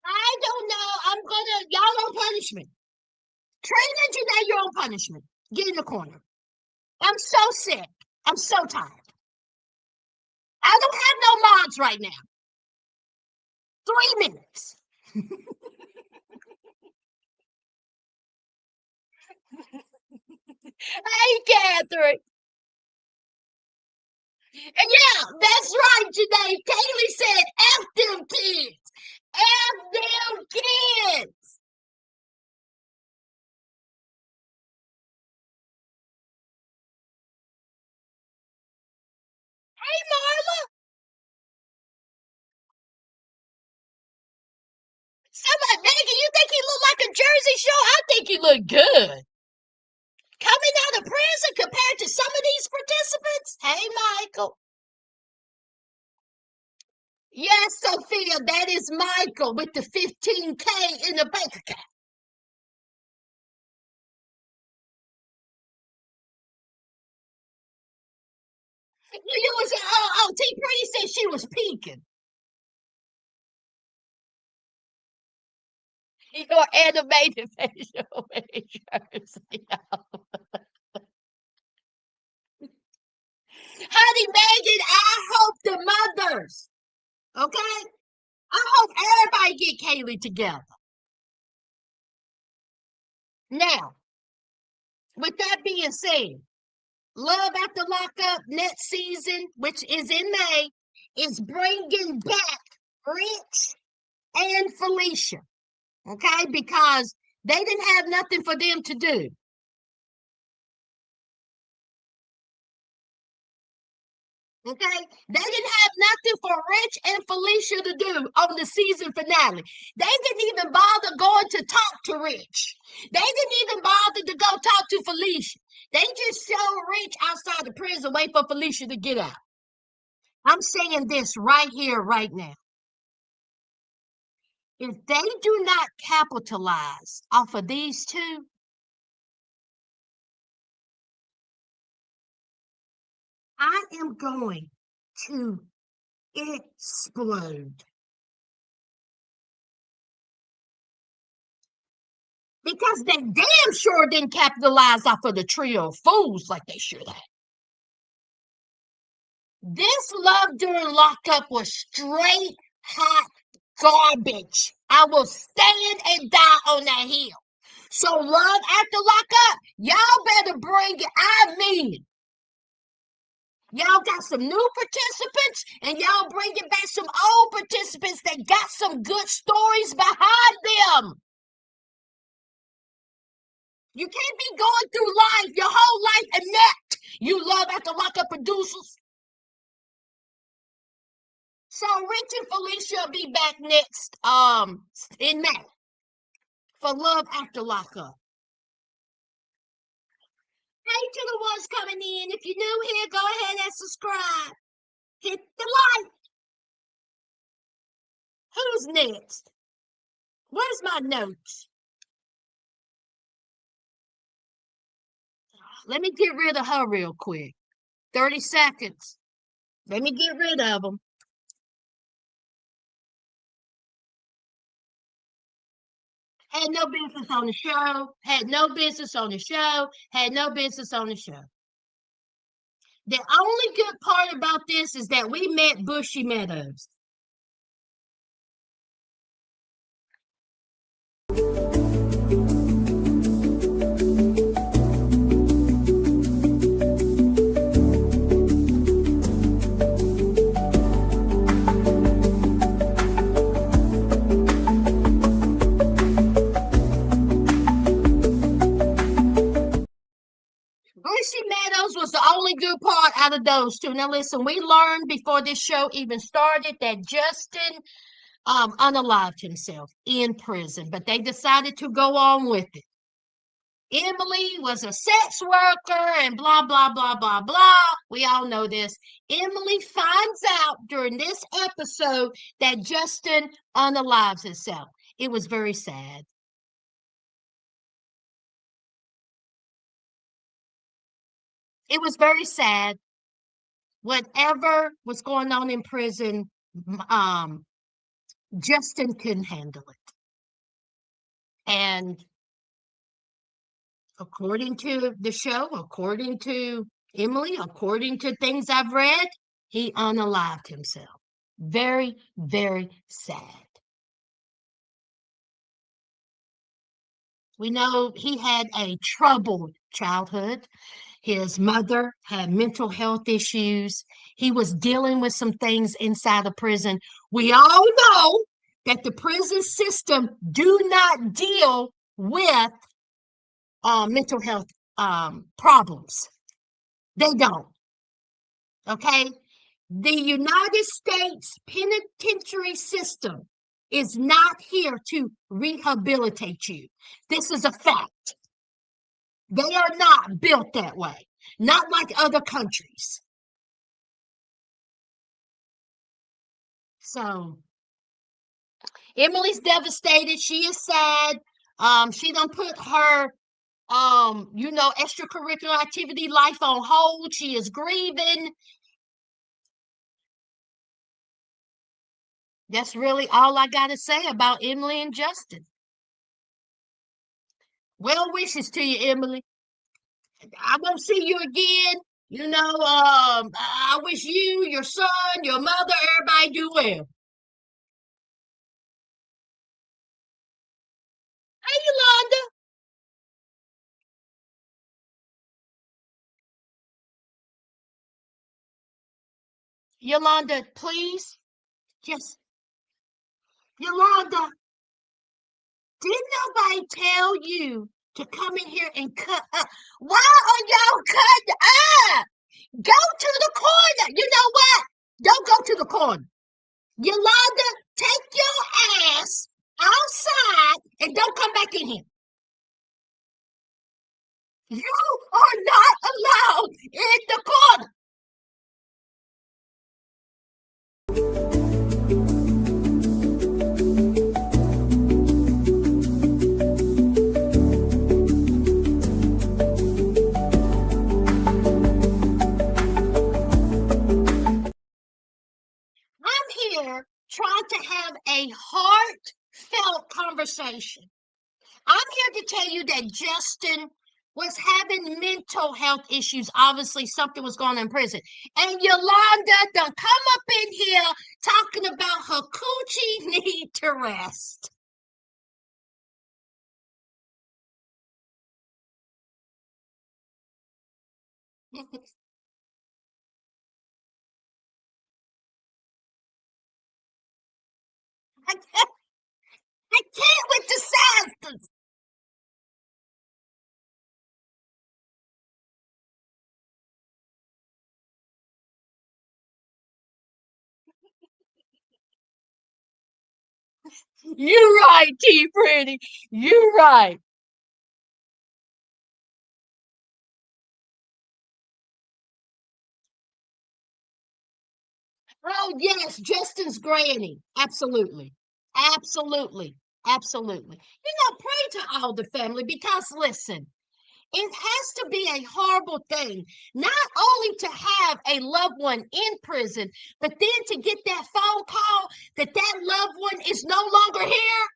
I don't know. Y'all on punishment. Trina and Janae, you're on punishment. Get in the corner. I'm so sick. I'm so tired. I don't have no mods right now. 3 minutes. Hey, Catherine. And yeah, that's right, Janae. Kayleigh said, F them kids. F them kids. Hey, Marla. Somebody, Megan, you think he look like a Jersey Shore? I think he look good. Coming out of prison compared to some of these participants? Hey, Michael. Yes, Sophia, that is Michael with the 15K in the bank account. You was T Pretty said she was peeking. Your animated facial features. Honey, Megan, I hope the mothers, okay? I hope everybody get Kayleigh together. Now, with that being said, Love After Lockup next season, which is in May, is bringing back Rich and Felicia, okay? Because they didn't have nothing for them to do. Okay, they didn't have nothing for Rich and Felicia to do on the season finale. They didn't even bother going to talk to Rich. They didn't even bother to go talk to Felicia. They just showed Rich outside the prison, wait for Felicia to get out. I'm saying this right here, right now. If they do not capitalize off of these two, I am going to explode. Because they damn sure didn't capitalize off of the trio of fools like they should have. This love during lockup was straight hot garbage. I will stand and die on that hill. So love after lockup, y'all better bring it. I mean it. Y'all got some new participants and y'all bringing back some old participants that got some good stories behind them. You can't be going through life, your whole life inept. You love after lockup producers. So Rich and Felicia will be back next in May for Love After Lockup. Hey to the ones coming in. If you're new here, go ahead and subscribe. Hit the like. Who's next? Where's my notes? Let me get rid of her real quick. 30 seconds. Let me get rid of them. Had no business on the show. Had no business on the show. Had no business on the show. The only good part about this is that we met Bushy Meadows. Bushy Meadows was the only good part out of those two. Now listen, we learned before this show even started that Justin unalived himself in prison, but they decided to go on with it. Emily was a sex worker and blah, blah, blah, blah, blah. We all know this. Emily finds out during this episode that Justin unalives himself. It was very sad. It was very sad. Whatever was going on in prison, um, Justin couldn't handle it. And according to the show, according to Emily, according to things I've read, he unalived himself. Very, very sad. We know he had a troubled childhood. His mother had mental health issues. He was dealing with some things inside of prison. We all know that the prison system do not deal with mental health problems. They don't. Okay? The United States penitentiary system is not here to rehabilitate you. This is a fact. They are not built that way, not like other countries. So Emily's devastated. She is sad. She done put her extracurricular activity life on hold. She is grieving. That's really all I got to say about Emily and Justin. Well wishes to you, Emily. I won't see you again. I wish you, your son, your mother, everybody do well. Hey, Yolanda. Yolanda, please. Just, Yolanda, did nobody tell you to come in here and cut up? Why are y'all cutting up? Go to the corner. You know what? Don't go to the corner. Yolanda, take your ass outside and don't come back in here. You are not allowed in the corner. I'm here trying to have a heartfelt conversation. I'm here to tell you that Justin was having mental health issues. Obviously, something was going on in prison. And Yolanda done come up in here talking about her coochie need to rest. I can't with the sounds. You're right, T Pretty. You're right. Oh, yes, Justin's granny. Absolutely. Absolutely. Absolutely. Pray to all the family because listen, it has to be a horrible thing, not only to have a loved one in prison, but then to get that phone call that that loved one is no longer here.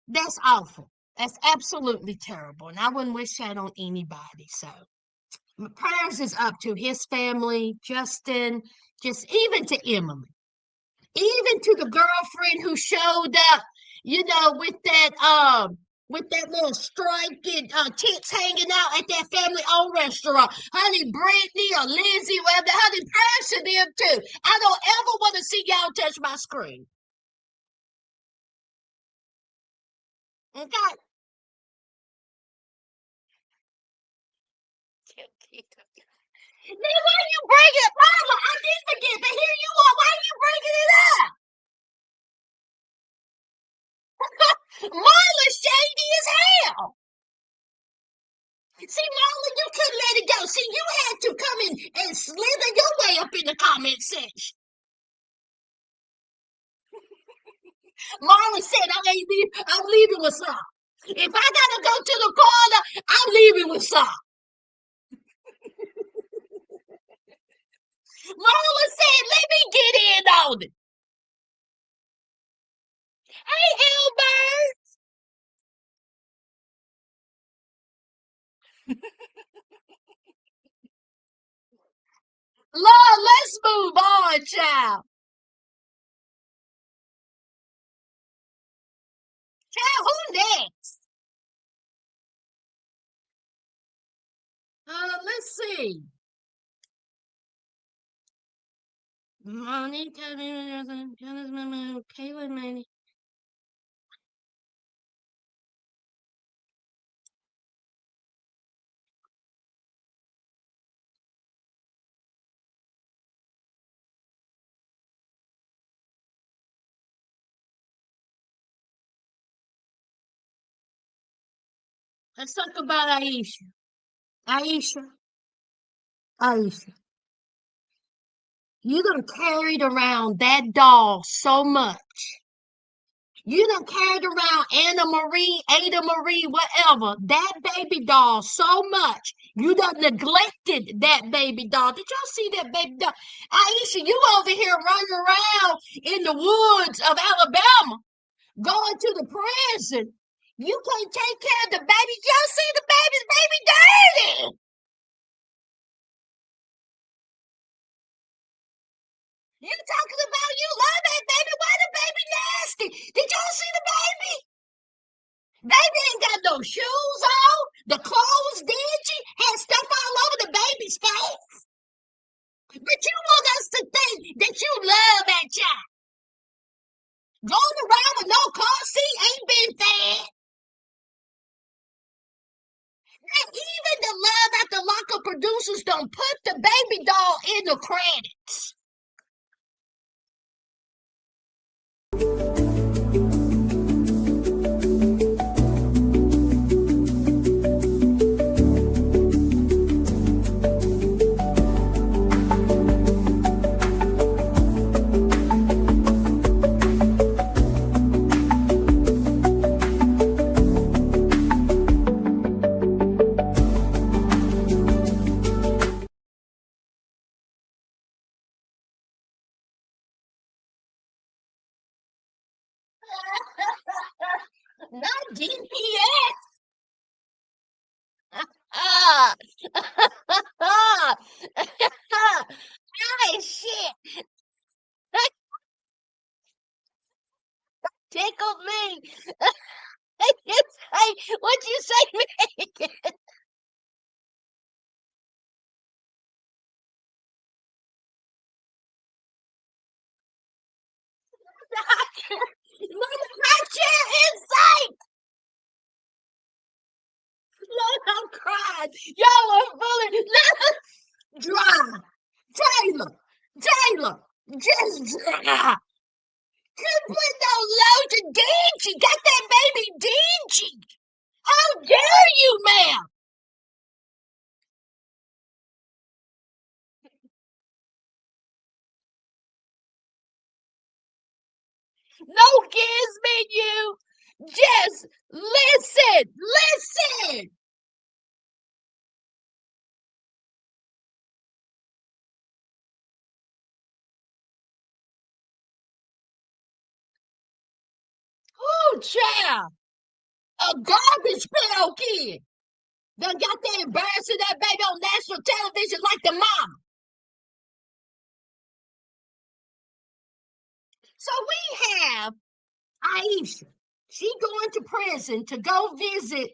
That's awful. That's absolutely terrible. And I wouldn't wish that on anybody. So My prayers is up to his family, Justin, just even to Emily, even to the girlfriend who showed up, with that little striking tits hanging out at that family-owned restaurant. Honey, Brittany or Lizzie, whatever, honey, prayers to them too. I don't ever want to see y'all touch my screen. Okay? Then why you bring it, Mama? I did forget, but here you are. Why are you bringing it up? Marla's shady as hell. See, Marla, you couldn't let it go. See, you had to come in and slither your way up in the comment section. Marla said, I'm leaving with some. If I gotta go to the corner, I'm leaving with some. Marla said, let me get in on it. Hey, Albert. Lord, let's move on, child. Child, who next? Let's see. Monique, Kayleigh, Manny. Let's talk about Aisha. Aisha, Aisha. You done carried around that doll so much. You done carried around Anna Marie, Ada Marie, whatever, that baby doll so much. You done neglected that baby doll. Did y'all see that baby doll? Aisha, you over here running around in the woods of Alabama, going to the prison. You can't take care of the baby. Y'all see the baby's baby dirty. You talking about you love that baby? Why the baby nasty? Did y'all see the baby? Baby ain't got no shoes on. The clothes dingy. Had stuff all over the baby's face. But you want us to think that you love that child. Going around with no car seat ain't been fed. And even the Love After Lockup producers don't put the baby doll in the credits. Not GPS. Ah, ah, ah, shit. Tickled me. Hey, what'd you say, Megan? Mama, my chair inside. Look, I'm crying. Y'all are bullying. Dry. Taylor, just dry. Couldn't put no lotion. Dingy. Got that baby dingy. How dare you, ma'am? No kids menu. Just listen. Listen. Oh, child. A garbage pail kid. Done got that embarrassing that baby on national television like the mama. So we have Aisha. She going to prison to go visit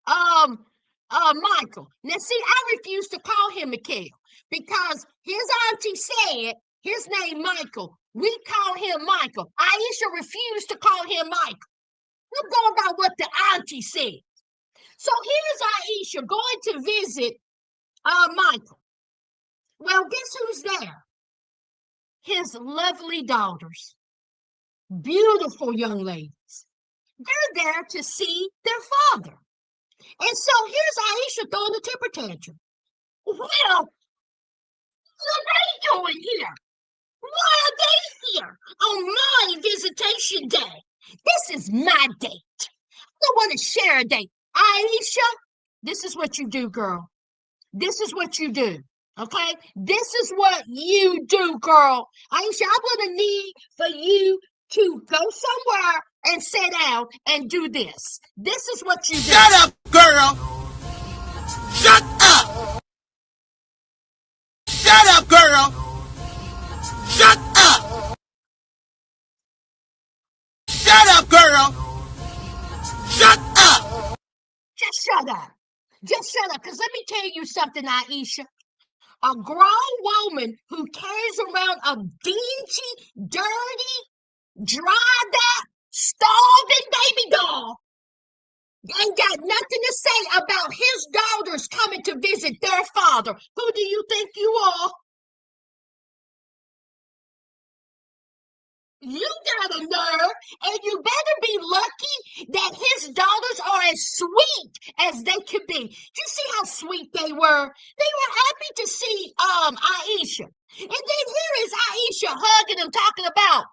Michael. Now see, I refuse to call him Mikhail because his auntie said his name Michael. We call him Michael. Aisha refused to call him Michael. I'm going by what the auntie said. So here's Aisha going to visit Michael. Well, guess who's there? His lovely daughters. Beautiful young ladies. They're there to see their father. And so here's Aisha throwing a temper tantrum. Well, what are they doing here? Why are they here on my visitation day? This is my date. I don't want to share a date. Aisha, this is what you do, girl. This is what you do. Okay? This is what you do, girl. Aisha, I'm going to need for you to go somewhere and sit down and do this. This is what you do. Shut up, girl. Shut up. Shut up, girl. Shut up. Shut up, girl. Shut up. Just shut up. Just shut up. Because let me tell you something, Aisha. A grown woman who carries around a dingy, dirty, dried up, starving baby doll ain't got nothing to say about his daughters coming to visit their father. Who do you think you are? You got a nerve, and you better be lucky that his daughters are as sweet as they could be. Do you see how sweet they were? They were happy to see Aisha. And then here is Aisha hugging them, talking about,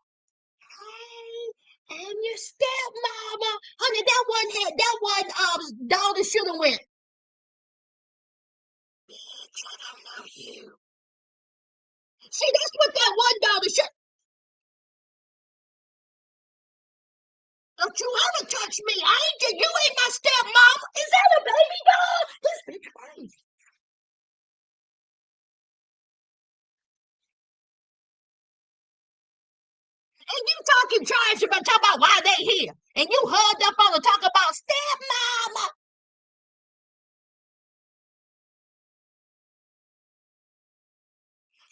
hey, I'm your stepmama. Honey, that one daughter should have went, bitch, I don't know you. See, that's what that one daughter should. Don't you ever touch me. You ain't my stepmama. Is that a baby doll? This bitch crazy. And you talking trash about talk about why they here. And you hugged up on the talk about stepmama.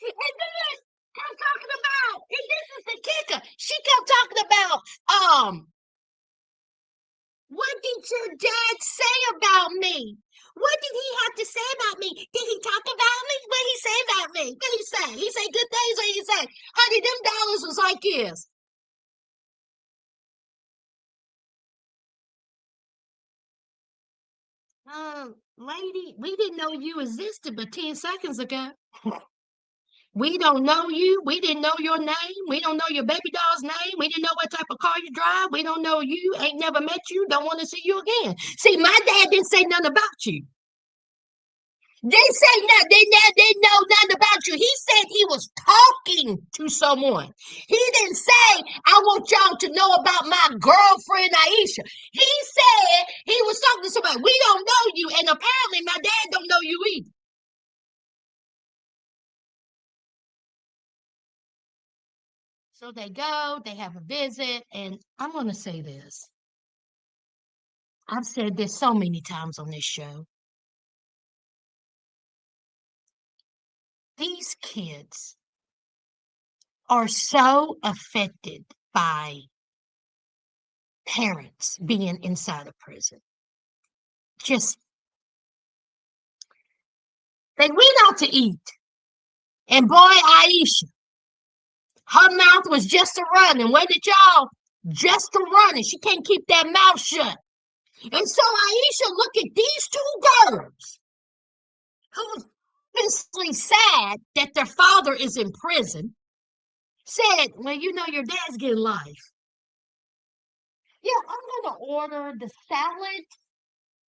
And then I'm talking about, and this is the kicker. She kept talking about, what did your dad say about me? What did he have to say about me? Did he talk about me? What did he say about me? What did he say? He say good things, or he say, honey, them dollars was like this. Lady, we didn't know you existed but 10 seconds ago. We don't know you. We didn't know your name. We don't know your baby doll's name. We didn't know what type of car you drive. We don't know you. Ain't never met you. Don't want to see you again. See, my dad didn't say nothing about you. They say nothing. They know nothing about you. He said he was talking to someone. He didn't say, I want y'all to know about my girlfriend Aisha. He said he was talking to somebody. We don't know you, and apparently my dad don't know you either. So they go, they have a visit, and I'm going to say this. I've said this so many times on this show. These kids are so affected by parents being inside a prison. Just, they went out to eat. And boy, Aisha, her mouth was just a running. What did y'all? Just a running. She can't keep that mouth shut. And so Aisha look at these two girls who's obviously sad that their father is in prison. Said, well, you know, your dad's getting life. Yeah, I'm gonna order the salad.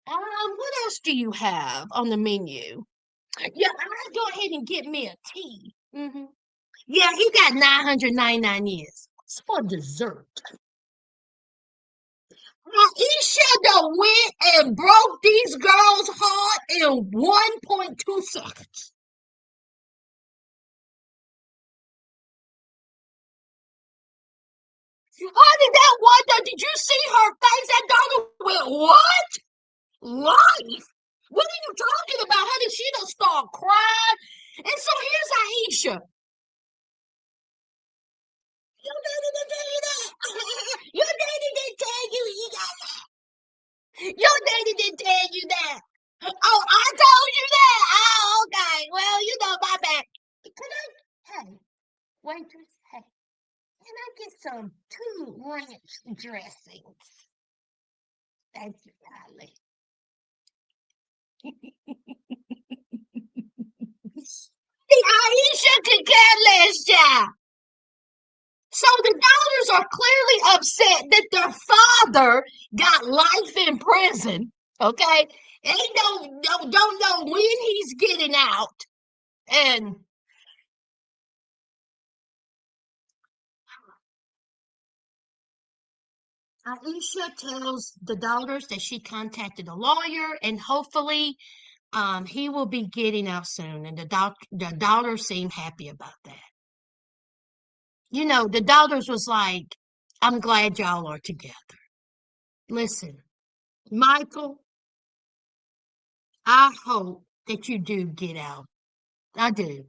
What else do you have on the menu? Yeah, I'll go ahead and get me a tea. Yeah, he got 999 years. What's for dessert? Aisha done went and broke these girls' heart in 1.2 seconds. Honey, that one, did you see her face? That daughter went, what? Life? What are you talking about, honey? She done start crying. And so here's Aisha. Your daddy didn't tell you that. Your daddy didn't tell you he got that. Your daddy didn't tell you that. Oh, I told you that. Oh, okay. Well, you know my bad. Can I? Hey, waitress. Hey, can I get some 2 ranch dressings? Thank you, darling. The Aisha could care less, child. So the daughters are clearly upset that their father got life in prison. Okay, they don't know when he's getting out, and Aisha tells the daughters that she contacted a lawyer, and hopefully, he will be getting out soon. And the daughters seem happy about that. You know, the daughters was like, "I'm glad y'all are together." Listen, Michael, I hope that you do get out. I do.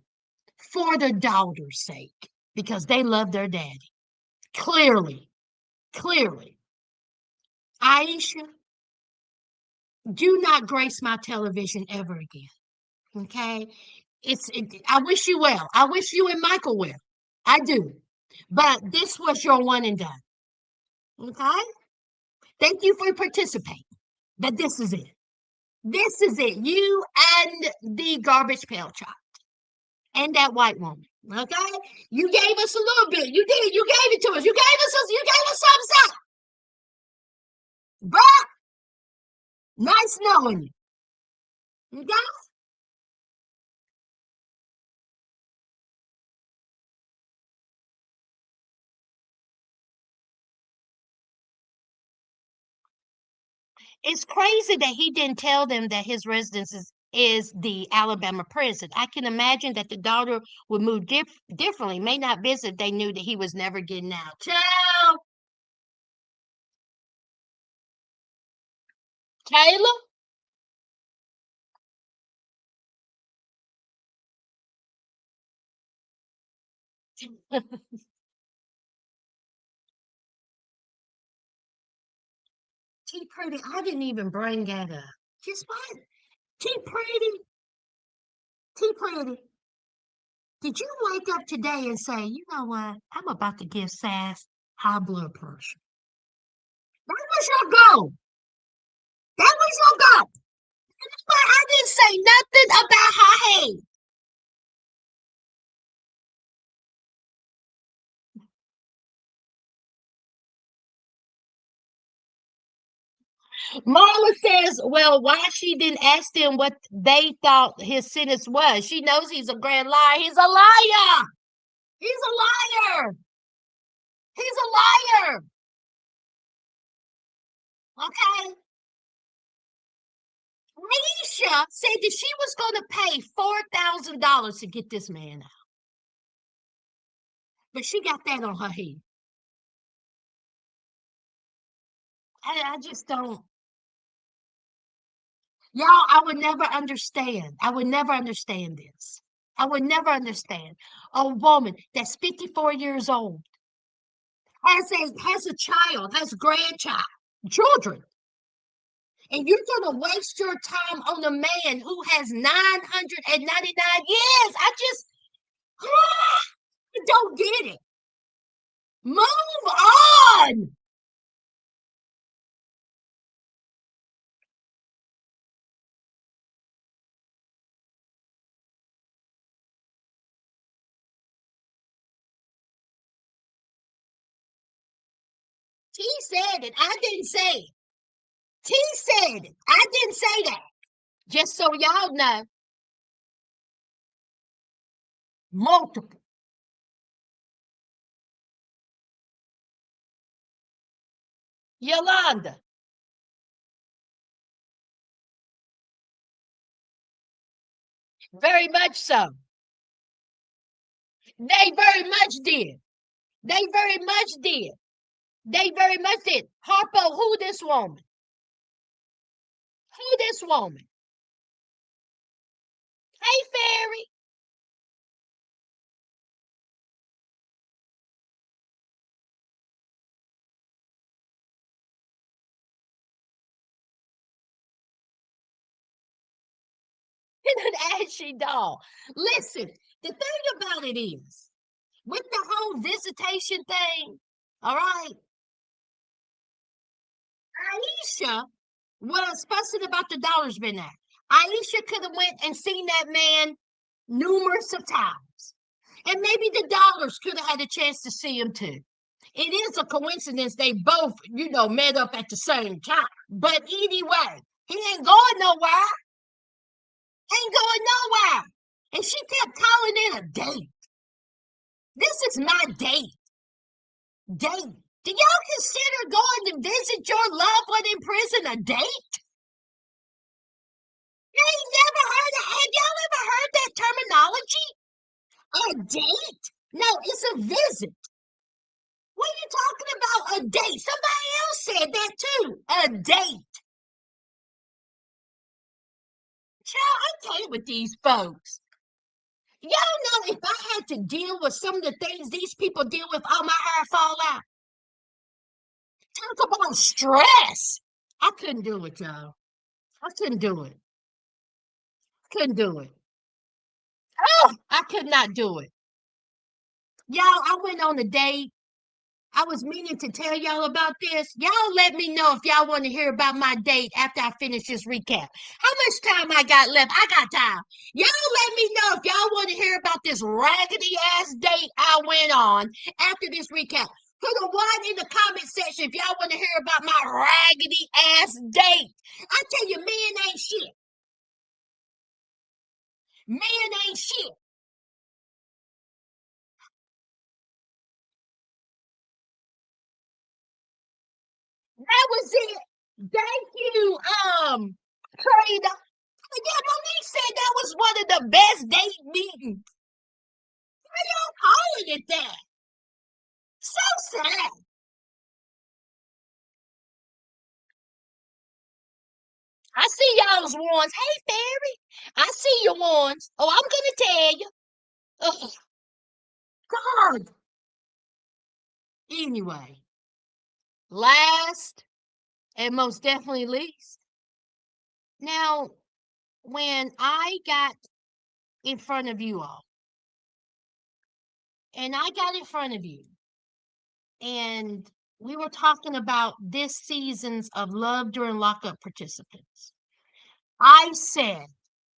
For the daughter's sake, because they love their daddy. Clearly, clearly. Aisha, do not grace my television ever again. Okay? I wish you well. I wish you and Michael well. I do. But this was your one and done. Okay? Thank you for participating. But this is it. This is it. You and the garbage pail child and that white woman. Okay? You gave us a little bit. You did. You gave it to us. You gave us some. But nice knowing you. Okay? It's crazy that he didn't tell them that his residence is the Alabama prison. I can imagine that the daughter would move differently, may not visit. They knew that he was never getting out. Ciao, Kayleigh. T Pretty, I didn't even bring that up. Just what? T Pretty, T Pretty. Did you wake up today and say, you know what? I'm about to give Sass high blood pressure. That was your goal. That was your goal. But I didn't say nothing about her head. Marla says, well, why she didn't ask them what they thought his sentence was? She knows he's a grand liar. He's a liar. He's a liar. He's a liar. Okay. Aisha said that she was going to pay $4,000 to get this man out, but she got that on her head. I just don't. Y'all, I would never understand. I would never understand this. I would never understand a woman that's 54 years old has a child, has grandchild, children, and you're gonna waste your time on a man who has 999 years. I just don't get it. Move on. T said it. I didn't say it. T said it. I didn't say that. Just so y'all know, multiple. Yolanda. Very much so. They very much did. They very much did. They very much did. Harpo, who this woman? Who this woman? Hey, Fairy. And an ashy doll. Listen, the thing about it is, with the whole visitation thing, all right, Aisha was fussing about the dollars bin there. Aisha could have went and seen that man numerous of times. And maybe the dollars could have had a chance to see him too. It is a coincidence they both, met up at the same time. But anyway, he ain't going nowhere. Ain't going nowhere. And she kept calling it a date. This is my date. Date. Do y'all consider going to visit your loved one in prison a date? Have y'all ever heard that terminology? A date? No, it's a visit. What are you talking about? A date? Somebody else said that too. A date. Child, I can't with these folks. Y'all know if I had to deal with some of the things these people deal with, all my hair fall out. Talk about stress. I couldn't do it, y'all. I couldn't do it. Couldn't do it. Oh, I could not do it. Y'all, I went on a date. I was meaning to tell y'all about this. Y'all let me know if y'all want to hear about my date after I finish this recap. How much time I got left? I got time. Y'all let me know if y'all want to hear about this raggedy ass date I went on after this recap. Put a one in the comment section if y'all want to hear about my raggedy ass date. I tell you, men ain't shit. Men ain't shit. That was it. Thank you, Trina. Yeah, Monique said that was one of the best date meetings. Why y'all calling it that? So sad. I see y'all's ones. Hey, Fairy. I see your ones. Oh, I'm gonna tell you. Oh, God. Anyway, last and most definitely least. Now, when I got in front of you all, and I got in front of you, and we were talking about this season's of Love During Lockup participants. I said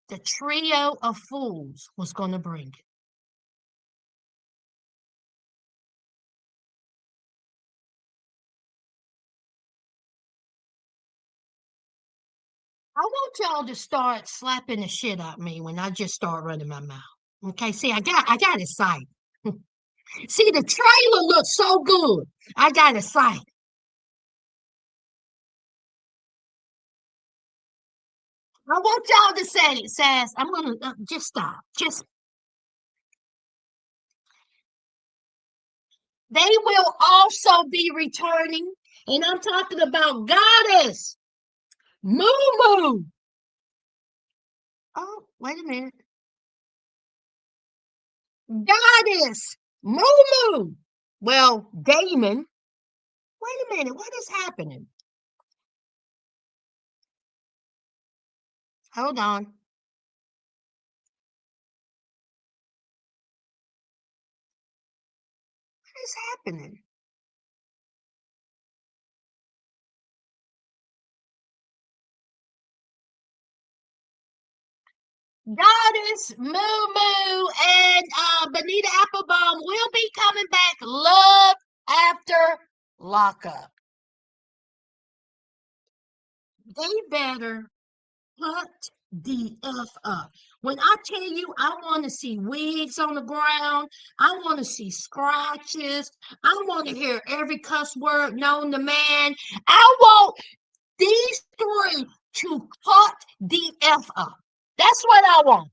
the trio of fools was going to bring it. I want y'all to start slapping the shit out of me when I just start running my mouth. Okay, see, I got excited. See, the trailer looks so good. I got excited. I want y'all to say it, Sass. I'm gonna just stop. Just they will also be returning, and I'm talking about Goddess Moo Moo. Oh, wait a minute. Goddess Moo Moo. Well, Damon. Wait a minute. What is happening? Hold on. What is happening? Goddess Moo Moo and Bonita Applebaum will be coming back. Love After Lockup. They better cut the F up. When I tell you I want to see wigs on the ground, I want to see scratches, I want to hear every cuss word known to man. I want these three to cut the F up. That's what I want.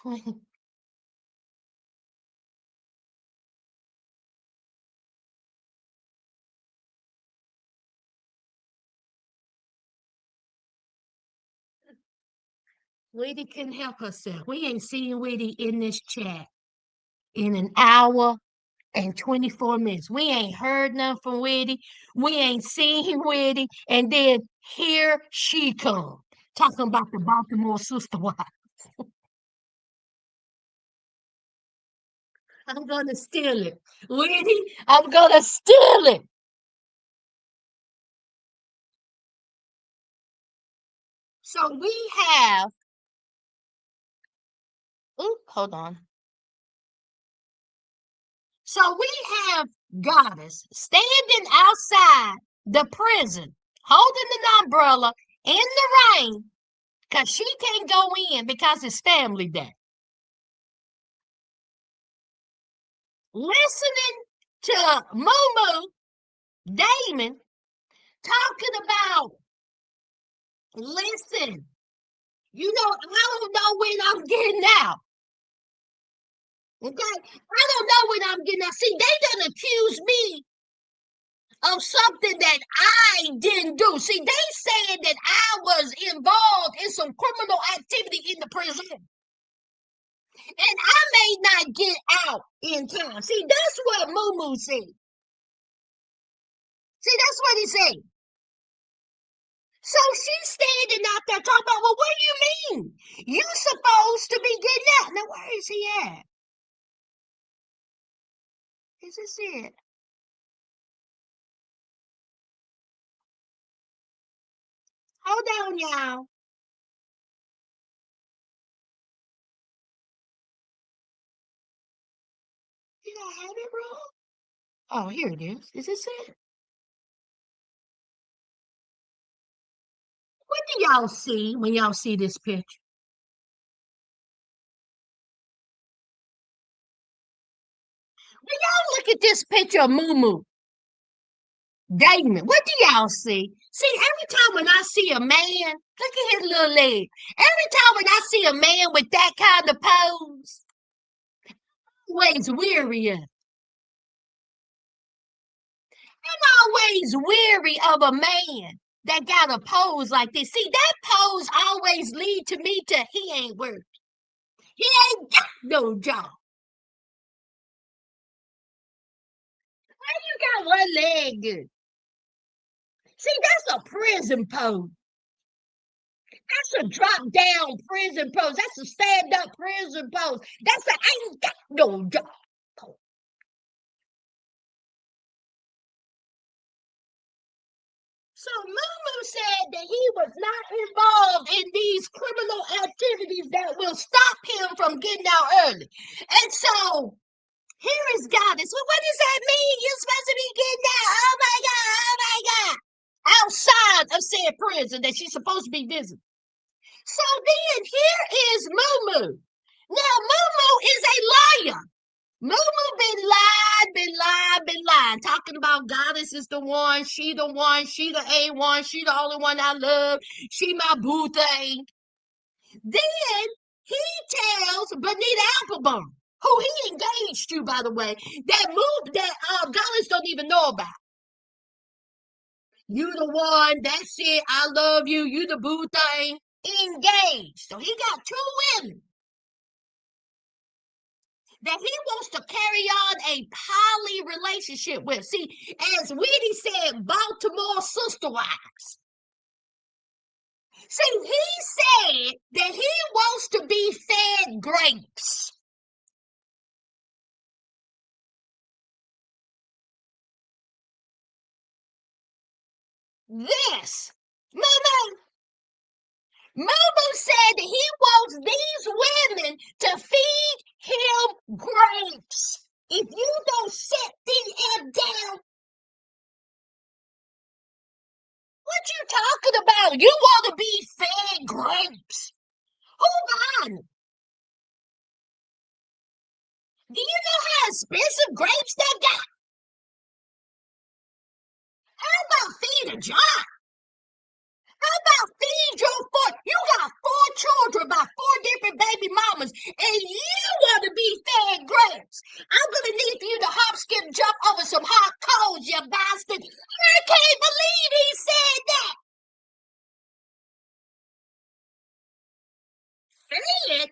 Weedy. Weedy couldn't help herself. We ain't seen Weedy in this chat in an hour and 24 minutes. We ain't heard nothing from Weedy. We ain't seen Weedy. And then here she come, talking about the Baltimore sister wife. I'm gonna steal it. Weedy, I'm gonna steal it. So we have, ooh, hold on. So we have Goddess standing outside the prison, holding an umbrella in the rain, because she can't go in because it's family day. Listening to Moo Damon talking about, listen, I don't know when I'm getting out. Okay? I don't know when I'm getting out. See, they done accused me of something that I didn't do. See, they said that I was involved in some criminal activity in the prison. And I may not get out in time. See, that's what Moo said. See, that's what he said. So she's standing out there talking about, well, what do you mean? You supposed to be getting out. Now, where is he at? Is this it? Hold on, y'all. Did I have it wrong? Oh, here it is. Is this it? What do y'all see when y'all see this picture? When y'all look at this picture of Moo Damon, what do y'all see? See, every time when I see a man, look at his little leg. Every time when I see a man with that kind of pose, always weary of. I'm always weary of a man that got a pose like this. See, that pose always lead to me to he ain't worth. He ain't got no job. Why you got one leg good? See, that's a prison pose. That's a drop down prison pose. That's a stand up prison pose. That's a I ain't got no job pose. So Mumu said that he was not involved in these criminal activities that will stop him from getting out early. And so here is Goddess. Well, what does that mean? You're supposed to be getting out. Oh my God. Oh my God. Outside of said prison that she's supposed to be visiting. So then here is Mumu. Now, Mumu is a liar. Mumu been lying, talking about Goddess is the one, she the one, she the A1, she the only one I love, she my boo thing. Then he tells Bonita Applebum, who he engaged to, by the way, that move that Goddess don't even know about. You the one, that's it, I love you, you the boo thing. Engaged. So he got two women that he wants to carry on a poly relationship with. See, as Weedy said, Baltimore sister wives. See, he said that he wants to be fed grapes. This, Mama, Mama said that he wants these women to feed him grapes. If you don't sit the F down, what you talking about? You want to be fed grapes. Hold on. Do you know how expensive grapes they got? How about feed a jar? How about feed your foot? You got children by 4 different baby mamas, and you want to be fed grapes. I'm going to need for you to hop, skip, jump over some hot coals, you bastard. I can't believe he said that. Said?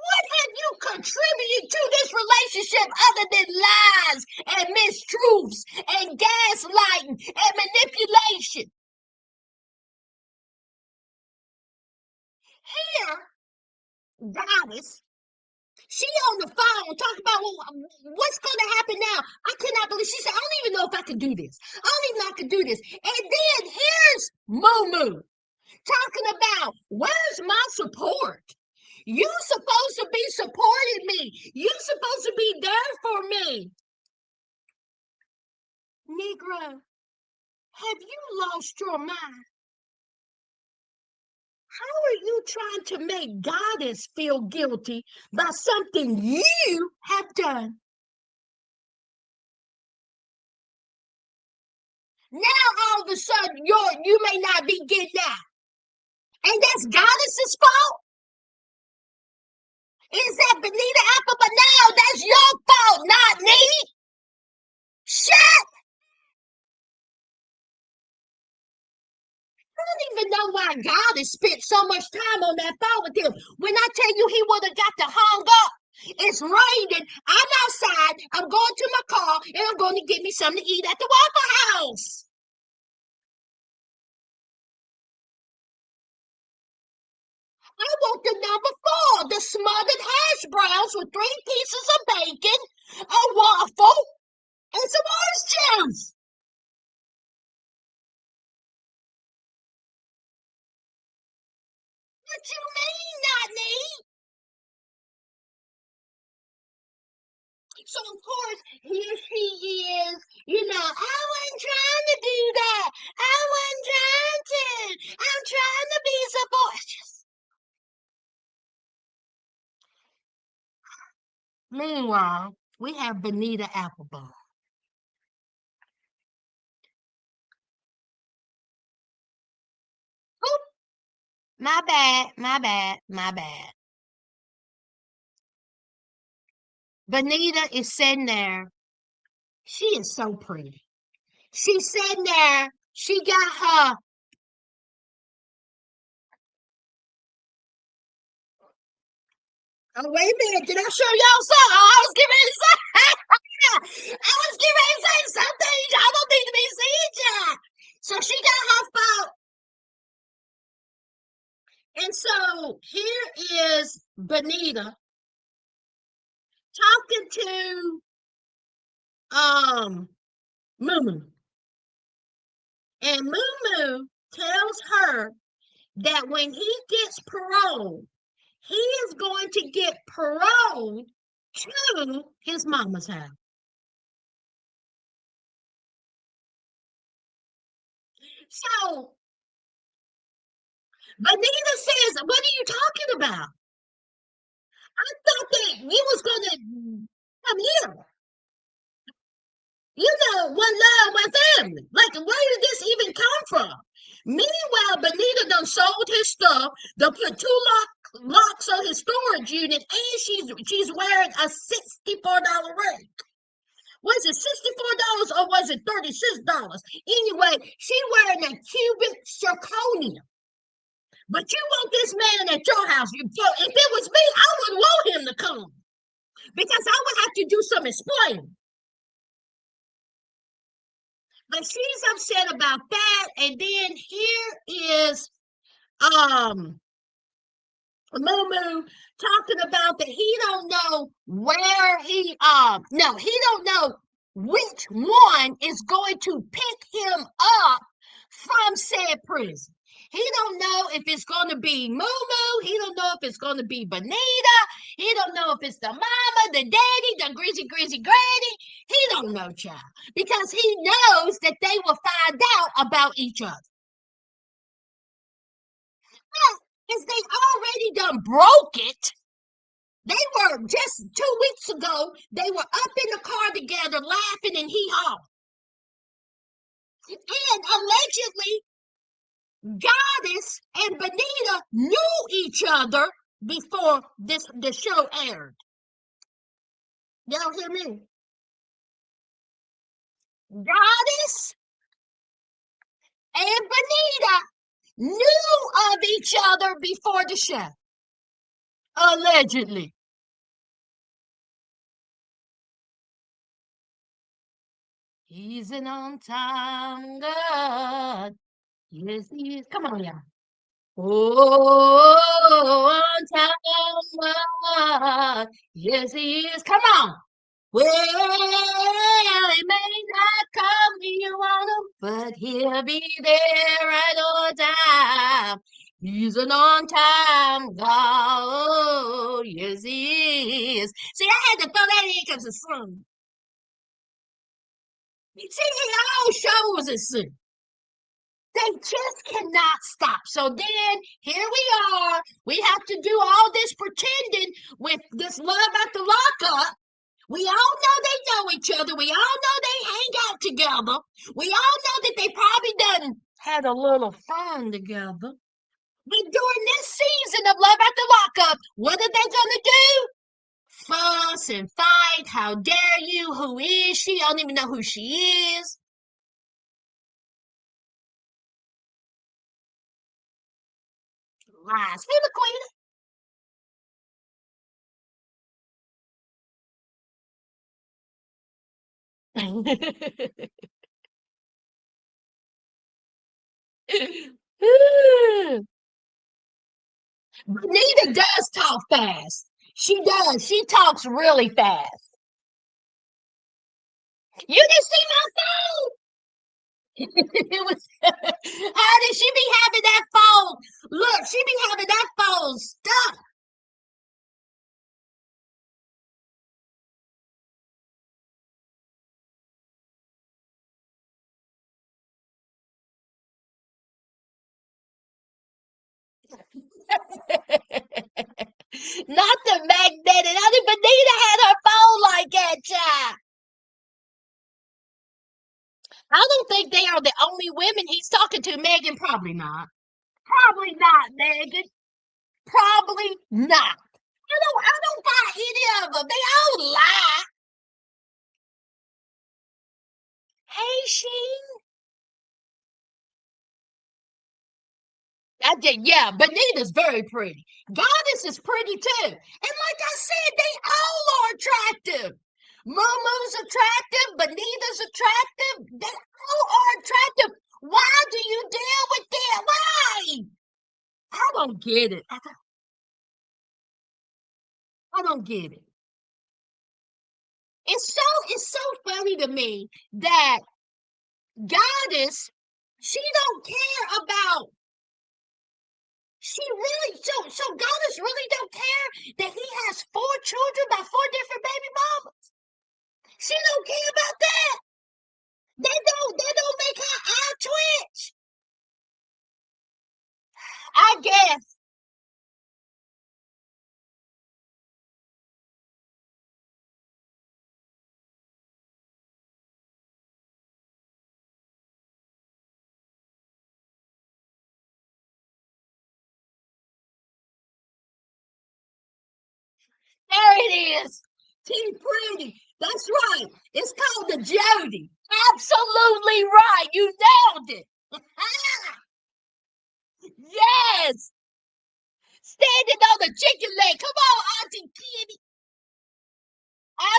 What have you contributed to this relationship other than lies and mistruths and gaslighting and manipulation? Here, Goddess, she on the phone talking about what's going to happen now. I could not believe. She said, I don't even know if I can do this. I don't even know if I can do this. And then here's Moo talking about, where's my support? You supposed to be supporting me. You supposed to be there for me. Negro, have you lost your mind? How are you trying to make Goddess feel guilty by something you have done? Now all of a sudden you may not be getting out. And that's Goddess's fault? Is that Bonita apple? But now that's your fault, not me. Shut. I don't even know why Goddess spent so much time on that phone with him. When I tell you he would have got to hung up. It's raining. I'm outside. I'm going to my car and I'm going to get me something to eat at the Waffle House. I want the number 4, the smothered hash browns with 3 pieces of bacon, a waffle, and some orange juice. What you mean, not me? So of course, here she is. I wasn't trying to do that. I wasn't trying to. I'm trying to be supportive. Meanwhile, we have Bonita Applebum. Oop, my bad. Bonita is sitting there. She is so pretty. She's sitting there. She got her. Oh, wait a minute. Did I show y'all something? Oh, I was getting ready to say. I was getting ready to say something. Y'all don't need to be seeing y'all. So she got her phone. And so here is Bonita talking to Moo. And Moo tells her that when he gets parole, he is going to get paroled to his mama's house. So Bonita says, what are you talking about? I thought that you was going to come here. One love, one family. Like, where did this even come from? Meanwhile, Bonita done sold his stuff, done put 2 locks on his storage unit, and she's wearing a $64 ring. Was it $64 or was it $36? Anyway, she wearing a cubic zirconia. But you want this man at your house. If it was me, I would want him to come. Because I would have to do some explaining. But she's upset about that. And then here is Moo talking about that he don't know where he don't know which one is going to pick him up from said prison. He don't know if it's going to be Moo. He don't know if it's going to be Bonita. He don't know if it's the mama, the daddy, the greasy granny. He don't know, child, because he knows that they will find out about each other. As they already done broke it. They were just 2 weeks ago, they were up in the car together laughing and hee-haw. And allegedly, Goddess and Bonita knew each other before the show aired. Y'all hear me? Goddess and Bonita knew of each other before the show. Allegedly. He's an on-time God. Yes, he is. Come on, y'all. Oh, on-time God. Yes, he is. Come on. Well, he may not come when you want him, but he'll be there right on time. He's an on-time God. Oh, yes, he is. See, I had to throw that in because it's song. See, it all shows it's sing. They just cannot stop. So then here we are. We have to do all this pretending with this love after lockup. We all know they know each other. We all know they hang out together. We all know that they probably done had a little fun together. But during this season of Love After Lockup, what are they gonna do? Fuss and fight. How dare you? Who is she? I don't even know who she is. Lies. Hey, LaQuita. Bonita does talk fast. She does. She talks really fast. You didn't see my phone? It was how did she be having that phone? Look, she be having that phone stuck. Not the magnetic. I think Bonita had her phone like that, child. I don't think they are the only women he's talking to. Megan, probably not. Probably not, Megan. Probably not. I don't buy any of them. They all lie. Hey, she. Yeah, Bonita's very pretty. Goddess is pretty too. And like I said, they all are attractive. Mumu's attractive. Bonita's attractive. They all are attractive. Why do you deal with them? Why? I don't get it. I don't get it. It's so funny to me that Goddess, she don't care about she really so Goddess really don't care that he has four children by four different baby mamas. She don't care about that. They don't make her eye twitch. I guess. There it is. Team Pretty. That's right. It's called the Jody. Absolutely right. You nailed it. Yes. Standing on the chicken leg. Come on, Auntie Kitty.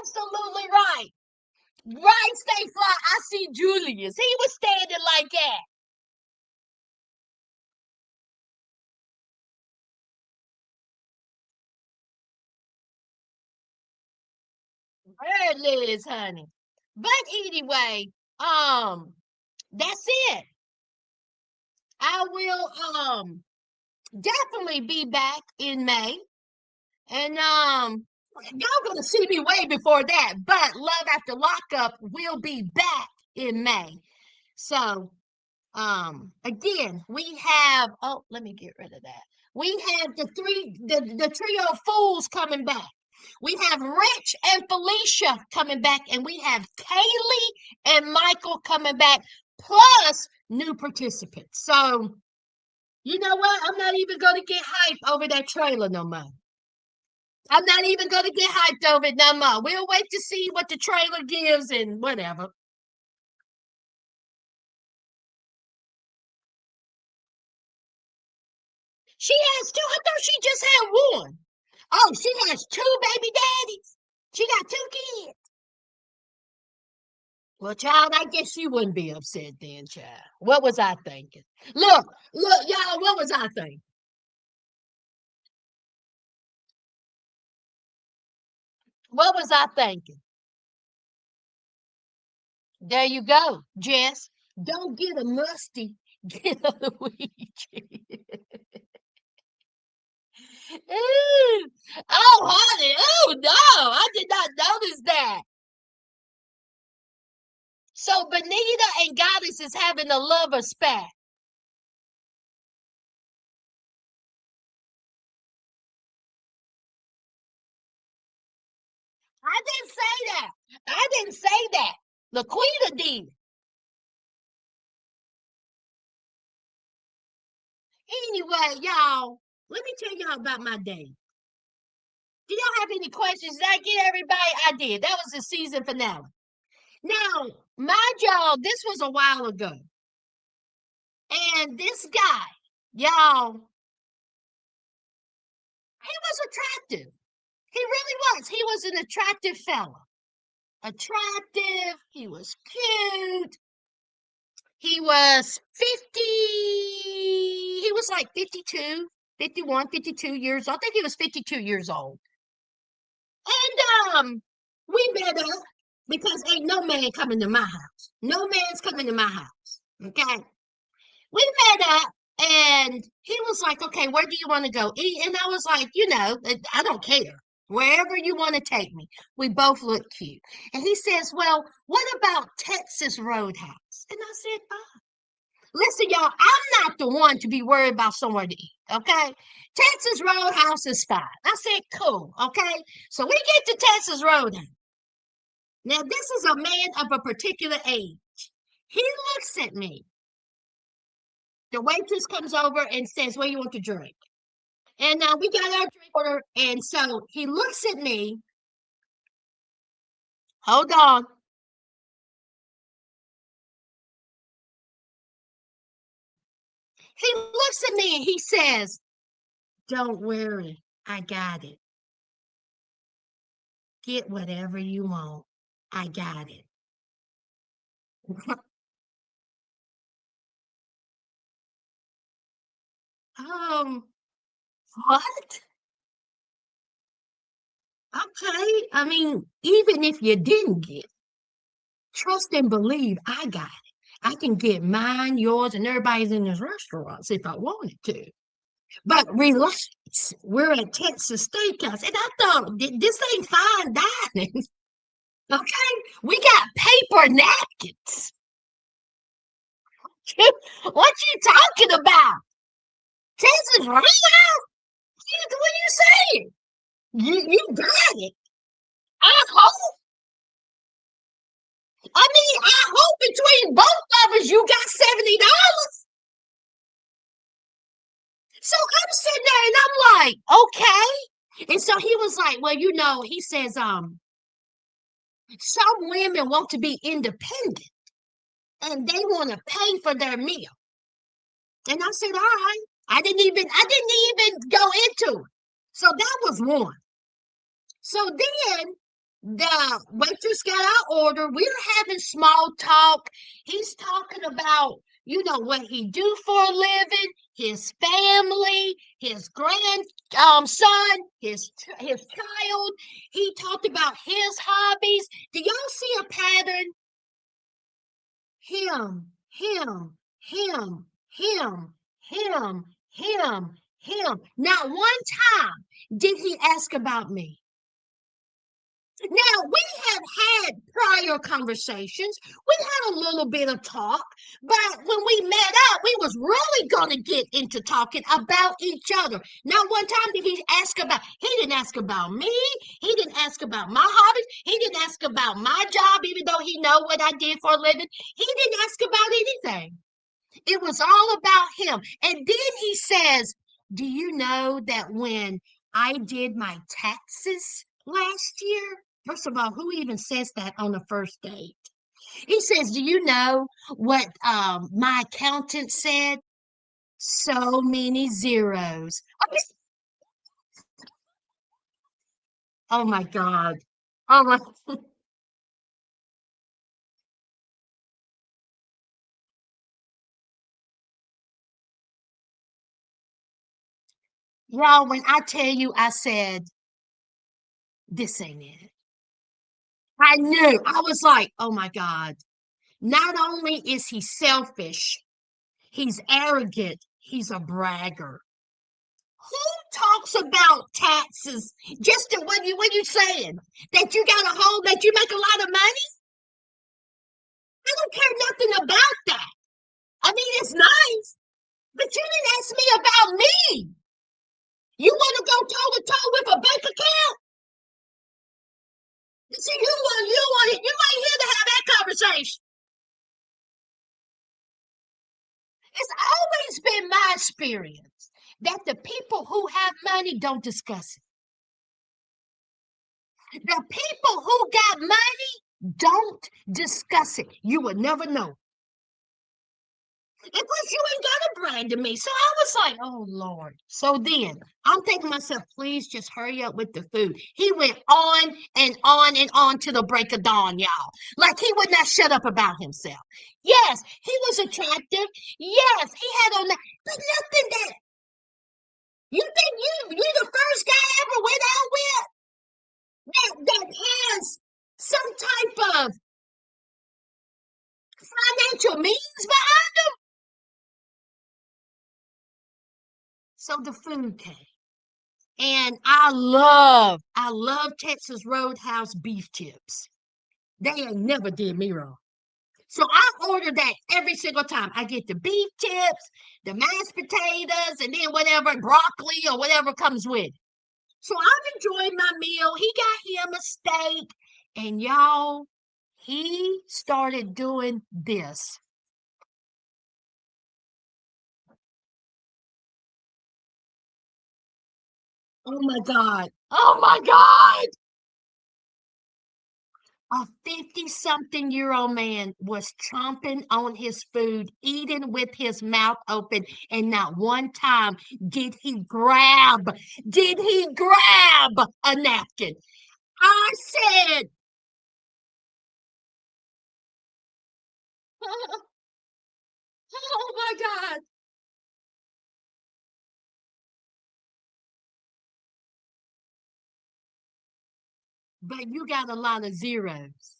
Absolutely right. Right, stay fly. I see Julius. He was standing like that. There it is, honey. But anyway, that's it. I will definitely be back in May. And y'all gonna see me way before that. But Love After Lockup will be back in May. So again, we have let me get rid of that. We have the trio of fools coming back. We have Rich and Felicia coming back, and we have Kayleigh and Michael coming back, plus new participants. So You know what? I'm not even going to get hyped over that trailer no more. I'm not even going to get hyped over it no more. We'll wait to see what the trailer gives and whatever. She has two. I thought she just had one. Oh, she has two baby daddies. She got two kids. Well, child, I guess you wouldn't be upset then, child. What was I thinking? Look, y'all, what was I thinking? What was I thinking? There you go, Jess. Don't get a musty, get a Luigi. Ooh. Oh, honey. Oh, no. I did not notice that. So Bonita and Goddess is having a lover spat. I didn't say that. I didn't say that. Laquita did. Anyway, y'all, let me tell y'all about my day. Do y'all have any questions? Did I get everybody? I did. That was the season finale. Now, mind y'all, this was a while ago. And this guy, y'all, he was attractive. He really was. He was an attractive fella. Attractive. He was cute. He was 50. He was like 52, 51, 52 years old. I think he was 52 years old. And we met up because ain't no man coming to my house. No man's coming to my house. Okay. We met up and he was like, okay, where do you want to go eat? And I was like, I don't care. Wherever you want to take me. We both look cute. And he says, well, what about Texas Roadhouse? And I said, fine. Listen, y'all, I'm not the one to be worried about somewhere to eat, okay? Texas Roadhouse is fine. I said, cool, okay? So we get to Texas Roadhouse. Now, this is a man of a particular age. He looks at me. The waitress comes over and says, what do you want to drink? And we got our drink order. And so he looks at me. Hold on. He looks at me and he says, don't worry. I got it. Get whatever you want. I got it. Um, what? Okay. I mean, even if you didn't get, trust and believe I got it. I can get mine, yours, and everybody's in this restaurant if I wanted to. But relax. We're at Texas Steakhouse. And I thought, this ain't fine dining. Okay? We got paper napkins. What you talking about? Texas Roadhouse? What are you saying? You got it. I hope. I mean, I hope between both of us you got $70. So I'm sitting there and I'm like, okay. And so he was like, well, he says, some women want to be independent and they want to pay for their meal. And I said, all right. I didn't even go into it. So that was one. So then the waitress got our order. We were having small talk. He's talking about, what he do for a living, his family, his son, his child. He talked about his hobbies. Do y'all see a pattern? Him, him, him, him, him. Not one time did he ask about me. Now, we have had prior conversations. We had a little bit of talk, but when we met up, we was really going to get into talking about each other. Not one time did he didn't ask about me. He didn't ask about my hobbies. He didn't ask about my job, even though he know what I did for a living. He didn't ask about anything. It was all about him. And then he says, do you know that when I did my taxes last year? First of all, who even says that on the first date? He says, do you know what my accountant said? So many zeros. Oh my God. Oh my. Y'all, when I tell you, I said, this ain't it. I knew. I was like, oh my God. Not only is he selfish, he's arrogant, he's a bragger. Who talks about taxes just to what you saying? That you got a home, that you make a lot of money? I don't care nothing about that. I mean, it's nice, but you didn't ask me about me. You want to go toe to toe with a bank account? See, you ain't here to have that conversation. It's always been my experience that the people who have money don't discuss it. The people who got money don't discuss it. You would never know. And plus, you ain't got a brand to me. So I was like, oh Lord. So then I'm thinking to myself, please just hurry up with the food. He went on and on and on to the break of dawn, y'all. Like he would not shut up about himself. Yes, he was attractive. Yes, he had on that, but nothing that you think you the first guy I ever went out with that has some type of financial means behind them. So the food came. And I love Texas Roadhouse beef tips. They ain't never did me wrong. So I order that every single time. I get the beef tips, the mashed potatoes, and then whatever broccoli or whatever comes with it. So I'm enjoying my meal. He got him a steak, and y'all, he started doing this. Oh my God. Oh my God. A 50-something-year-old man was chomping on his food, eating with his mouth open, and not one time did he grab a napkin. I said, oh my God. But you got a lot of zeros.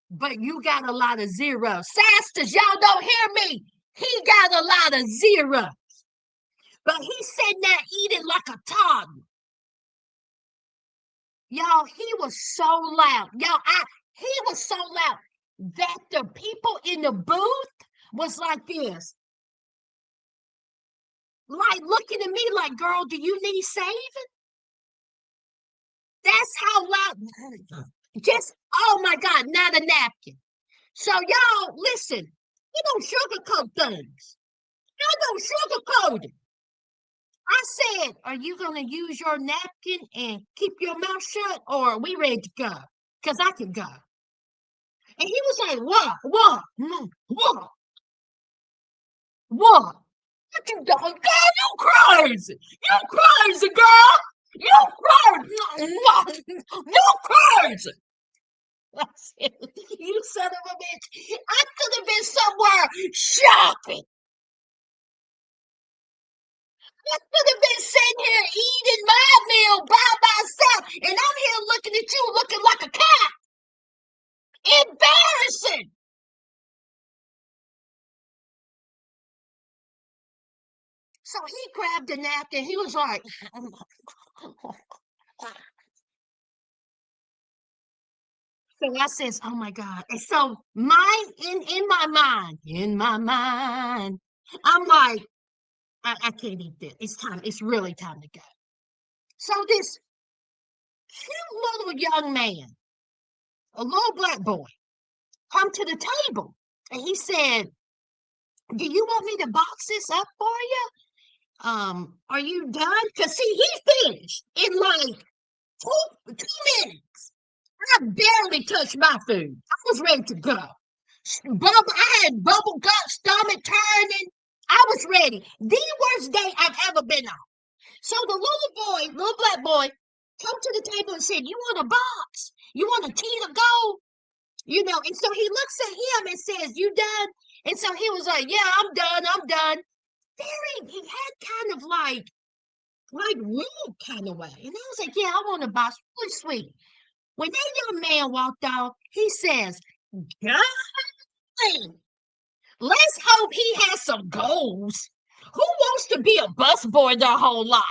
But you got a lot of zeros. Sasters, y'all don't hear me. He got a lot of zeros. But he's sitting there eating like a toddler. Y'all, he was so loud. He was so loud that the people in the booth was like this, like looking at me like, girl, do you need saving? That's how loud. Just, oh my God, not a napkin. So y'all, listen, you don't sugarcoat things. You don't sugarcoat it. I said, are you going to use your napkin and keep your mouth shut, or are we ready to go? Because I can go. And he was like, what? What? What you doing? Girl, you crazy. You crazy, girl. You crazy. You crazy. I said, you son of a bitch. I could have been somewhere shopping. I could have been sitting here eating my meal by myself. And I'm here looking at you looking like a cat. Embarrassing. So he grabbed a napkin. He was like, so I says, "Oh my God!" And so in my mind, I'm like, I can't eat this. It's time. It's really time to go. So this cute little young man, a little black boy, come to the table. And he said, do you want me to box this up for you? Are you done? Because see, he finished in like two minutes. I barely touched my food. I was ready to go. I had bubble gut, stomach turning. I was ready. The worst day I've ever been on. So the little black boy, come to the table and said, you want a box? You want a tea to go? And so he looks at him and says, you done? And so he was like, yeah, I'm done. He had kind of like rude kind of way. And I was like, yeah, I want a box. Really sweet. When that young man walked off, he says, golly, let's hope he has some goals. Who wants to be a busboy their whole life?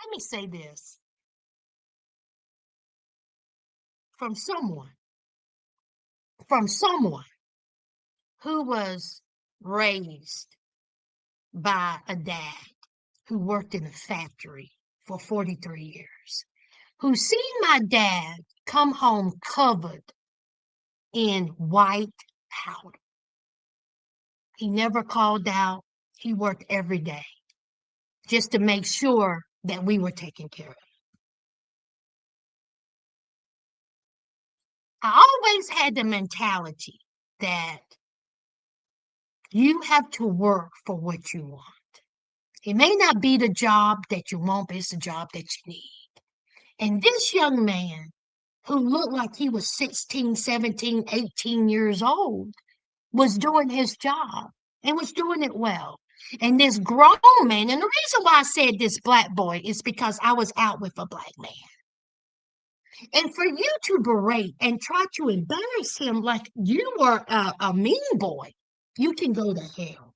Let me say this from someone who was raised by a dad who worked in a factory for 43 years, who seen my dad come home covered in white powder. He never called out. He worked every day just to make sure that we were taken care of. I always had the mentality that you have to work for what you want. It may not be the job that you want, but it's the job that you need. And this young man, who looked like he was 16, 17, 18 years old, was doing his job and was doing it well. And this grown man, and the reason why I said this black boy is because I was out with a black man. And for you to berate and try to embarrass him like you were a mean boy, you can go to hell.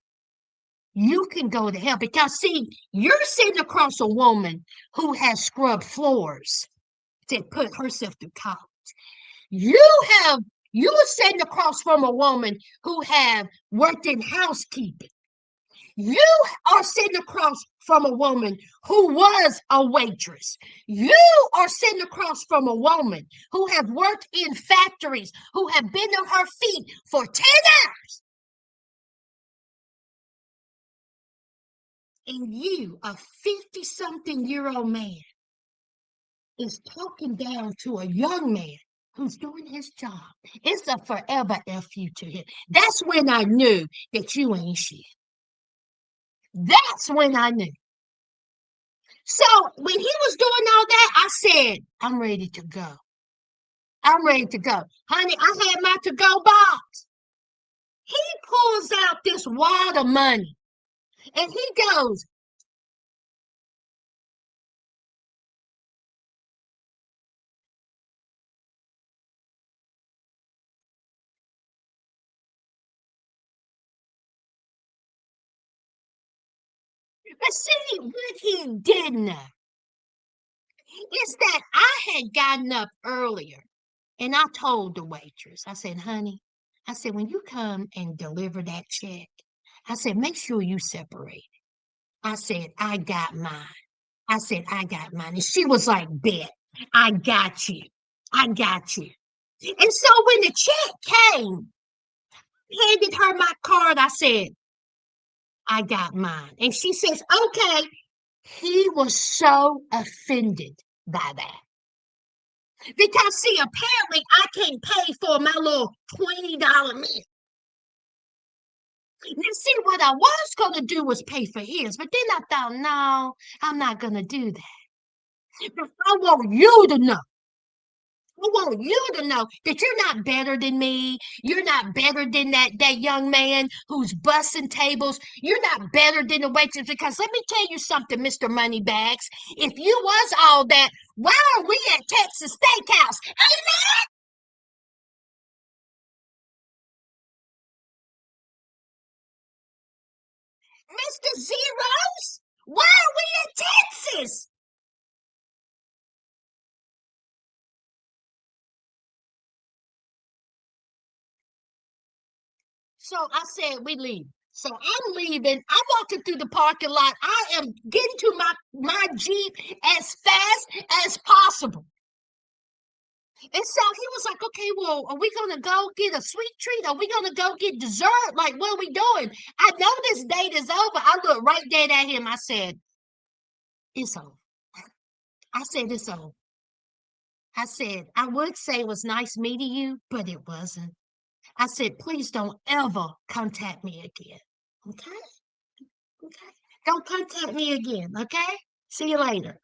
You can go to hell because, see, you're sitting across a woman who has scrubbed floors to put herself through college. You have you are sitting across from a woman who have worked in housekeeping. You are sitting across from a woman who was a waitress. You are sitting across from a woman who have worked in factories, who have been on her feet for 10 hours. And you, a 50-something-year-old man, is talking down to a young man who's doing his job. It's a forever F you to him. That's when I knew that you ain't shit. That's when I knew. So when he was doing all that, I said, I'm ready to go. I'm ready to go. Honey, I had my to-go box. He pulls out this wad of money and he goes, but see, what he didn't know is that I had gotten up earlier and I told the waitress, I said, honey, I said, when you come and deliver that check, I said, make sure you separate it. I said, I got mine. I said, I got mine. And she was like, bet, I got you. I got you. And so when the check came, I handed her my card. I said, I got mine. And she says, okay. He was so offended by that. Because, see, apparently I can't pay for my little $20 meal. Now, see, what I was going to do was pay for his, but then I thought, no, I'm not going to do that. But I want you to know. I want you to know that you're not better than me. You're not better than that young man who's bussing tables. You're not better than the waitress. Because let me tell you something, Mr. Moneybags. If you was all that, why are we at Texas Steakhouse? Amen? Mr. Zeros? Why are we at Texas? So I said, we leave. So I'm leaving. I'm walking through the parking lot. I am getting to my Jeep as fast as possible. And so he was like, okay, well, are we going to go get a sweet treat? Are we going to go get dessert? Like, what are we doing? I know this date is over. I looked right dead at him. I said, it's over. I said, it's over. I said, I would say it was nice meeting you, but it wasn't. I said, please don't ever contact me again. Okay? Okay? Don't contact me again. Okay? See you later.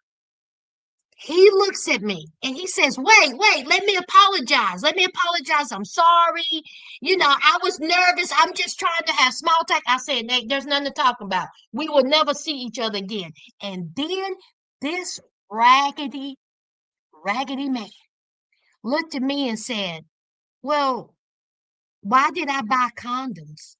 He looks at me and he says, wait, let me apologize. Let me apologize. I'm sorry. I was nervous. I'm just trying to have small talk. I said, "Nate, there's nothing to talk about. We will never see each other again." And then this raggedy, raggedy man looked at me and said, well, why did I buy condoms?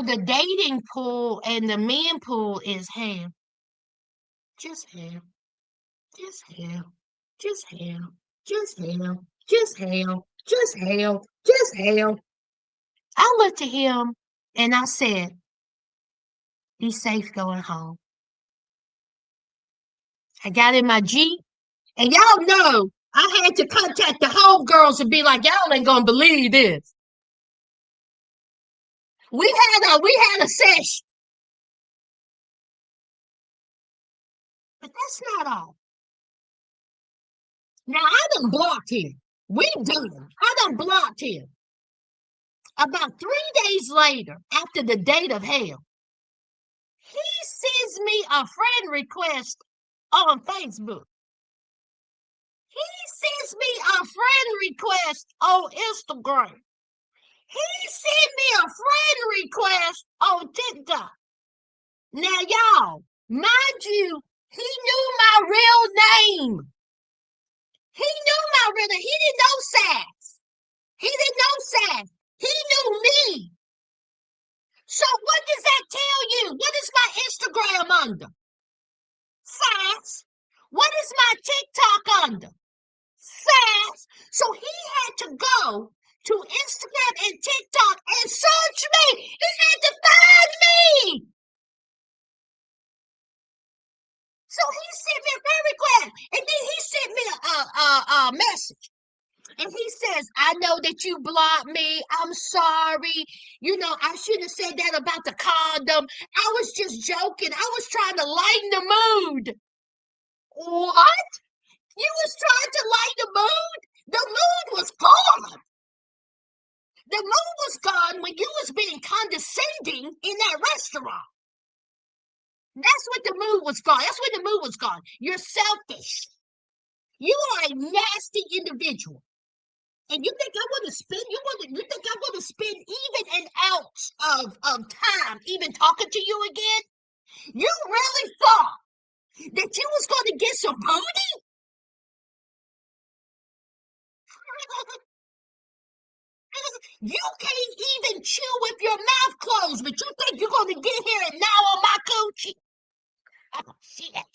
The dating pool and the men pool is hell. Just hell. Just hell. Just hell. Just hell. Just hell. Just hell. Just hell. I looked at him and I said, be safe going home. I got in my Jeep and y'all know I had to contact the homegirls and be like, y'all ain't gonna believe this. We had a session. But that's not all. Now I done blocked him. We done. I done blocked him. About 3 days later, after the date of hell, he sends me a friend request on Facebook. He sends me a friend request on Instagram. He sent me a friend request on TikTok. Now, y'all, mind you, he knew my real name. He knew my real name. He didn't know Sass. He didn't know Sass. He knew me. So what does that tell you? What is my Instagram under? Sass. What is my TikTok under? Sass. So he had to go to Instagram and TikTok and search me. He had to find me. So he sent me a friend request, and then he sent me a message. And he says, I know that you blocked me. I'm sorry. I shouldn't have said that about the condom. I was just joking. I was trying to lighten the mood. What? You was trying to lighten the mood? The mood was gone. The mood was gone when you was being condescending in that restaurant. That's what the mood was gone. That's when the mood was gone. You're selfish. You are a nasty individual. And you think I want to spend you think I want to spend even an ounce of time even talking to you again? You really thought that you was going to get some booty? You can't even chew with your mouth closed, but you think you're going to get here and gnaw on my coochie? Oh, shit.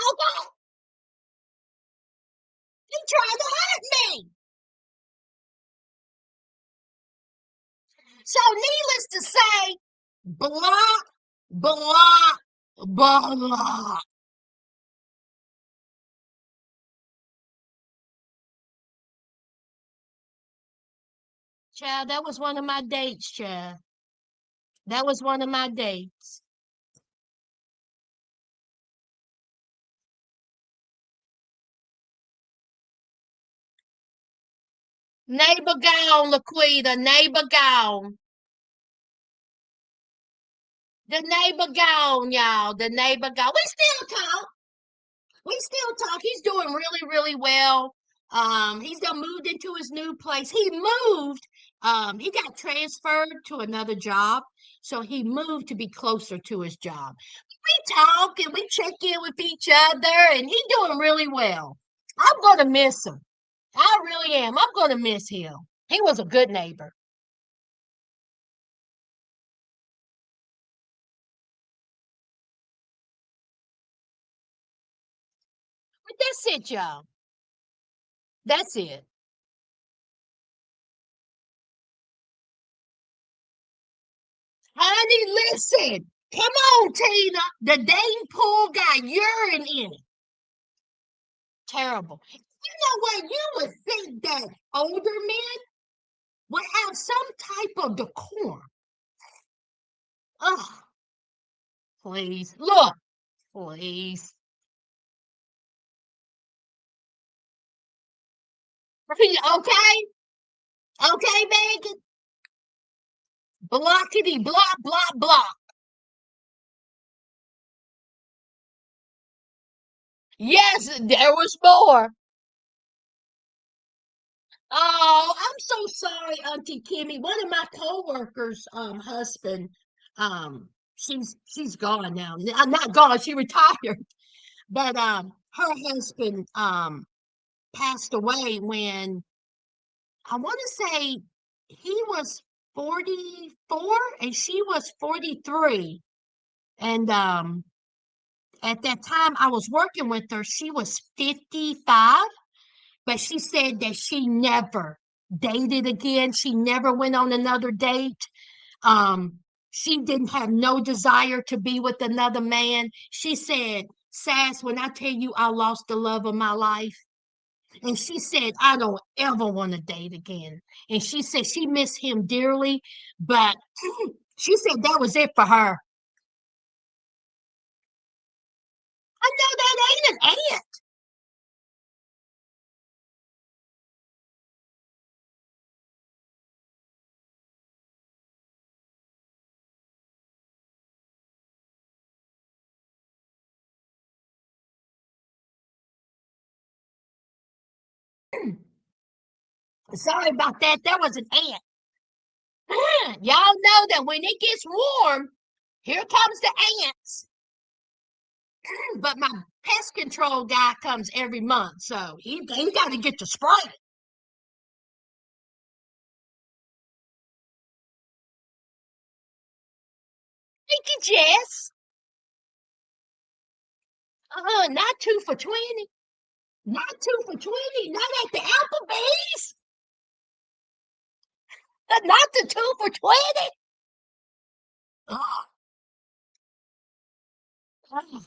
Okay, you trying to hurt me. So needless to say, blah, blah, blah. Child, that was one of my dates, child. That was one of my dates. Neighbor gone, Laquita. Neighbor gone. The neighbor gone, y'all. The neighbor gone. We still talk. We still talk. He's doing really, really well. He's done moved into his new place. He moved. He got transferred to another job, so he moved to be closer to his job. We talk and we check in with each other, and he's doing really well. I'm gonna miss him. I really am. I'm gonna miss him. He was a good neighbor. But that's it, y'all. That's it. Honey, listen. Come on, Tina. The dating pool got urine in it. Terrible. You know what? You would think that older men would have some type of decorum. Oh, please. Look, please. Okay? Okay, Megan? Blockity, block, block, block. Yes, there was more. Oh, I'm so sorry, Auntie Kimmy. One of my coworkers' husband, she's gone now. Not gone, she retired. But her husband passed away when I want to say he was 44 and she was 43. And at that time I was working with her, she was 55, but she said that she never dated again. She never went on another date. She didn't have no desire to be with another man. She said, Sass, when I tell you I lost the love of my life, and she said, I don't ever want to date again. And she said she missed him dearly, but she said that was it for her. I know that ain't an ant. Sorry about that. That was an ant. Y'all know that when it gets warm, here comes the ants. But my pest control guy comes every month, so he got to get the spray. Thank you, Jess. Not 2 for 20. Not 2 for 20. Not at the Applebee's. Not the 2 for 20. Oh, oh.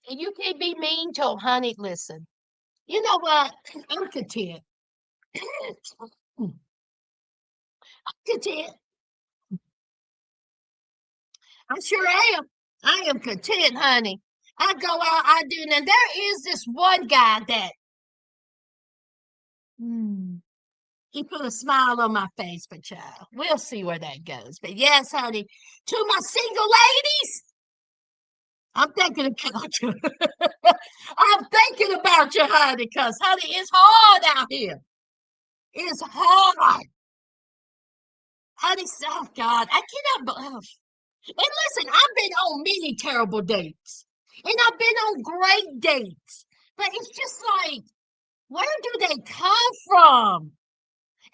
And you can't be mean to 'em, honey. Listen, you know what? I'm content. I'm content. I sure am. I am content, honey. I go out, I do. Now, there is this one guy that hmm, he put a smile on my face, but child, we'll see where that goes. But yes, honey, to my single ladies, I'm thinking about you. I'm thinking about you, honey, because, honey, it's hard out here. It's hard. Honey, oh God, I cannot believe. And listen, I've been on many terrible dates, and I've been on great dates, but it's just like, where do they come from?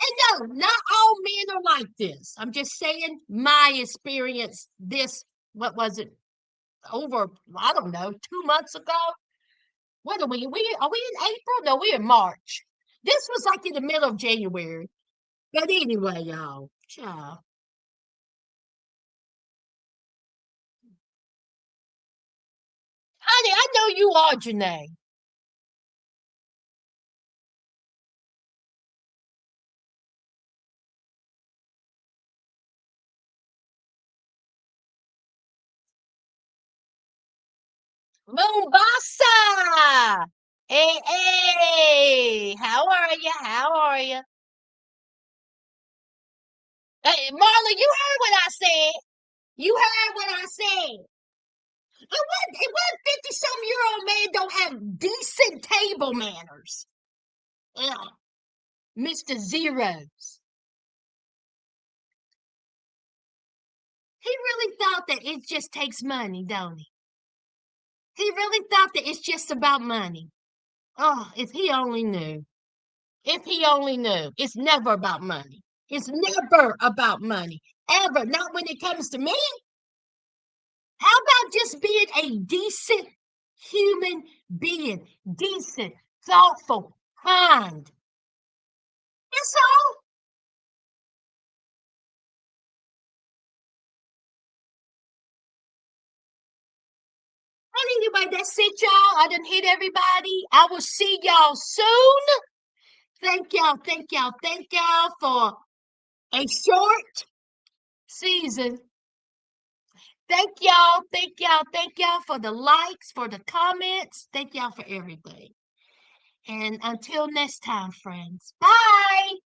And no, not all men are like this. I'm just saying my experience. This, what was it? Over, I don't know, 2 months ago. What are we? Are we in April? No, we're in March. This was like in the middle of January. But anyway, y'all, child. Honey, I know you are, Janae. Mombasa! Hey, hey! How are you? How are you? Hey, Marla, you heard what I said. You heard what I said. What 50-some-year-old man don't have decent table manners? Ugh, Mr. Zeros. He really thought that it just takes money, don't he? He really thought that it's just about money. Oh, if he only knew. If he only knew. It's never about money. It's never about money. Ever. Not when it comes to me. How about just being a decent human being? Decent, thoughtful, kind. That's all. And anyway, that's it, y'all. I done hit everybody. I will see y'all soon. Thank y'all for a short season. Thank y'all for the likes, for the comments. Thank y'all for everything. And until next time, friends. Bye.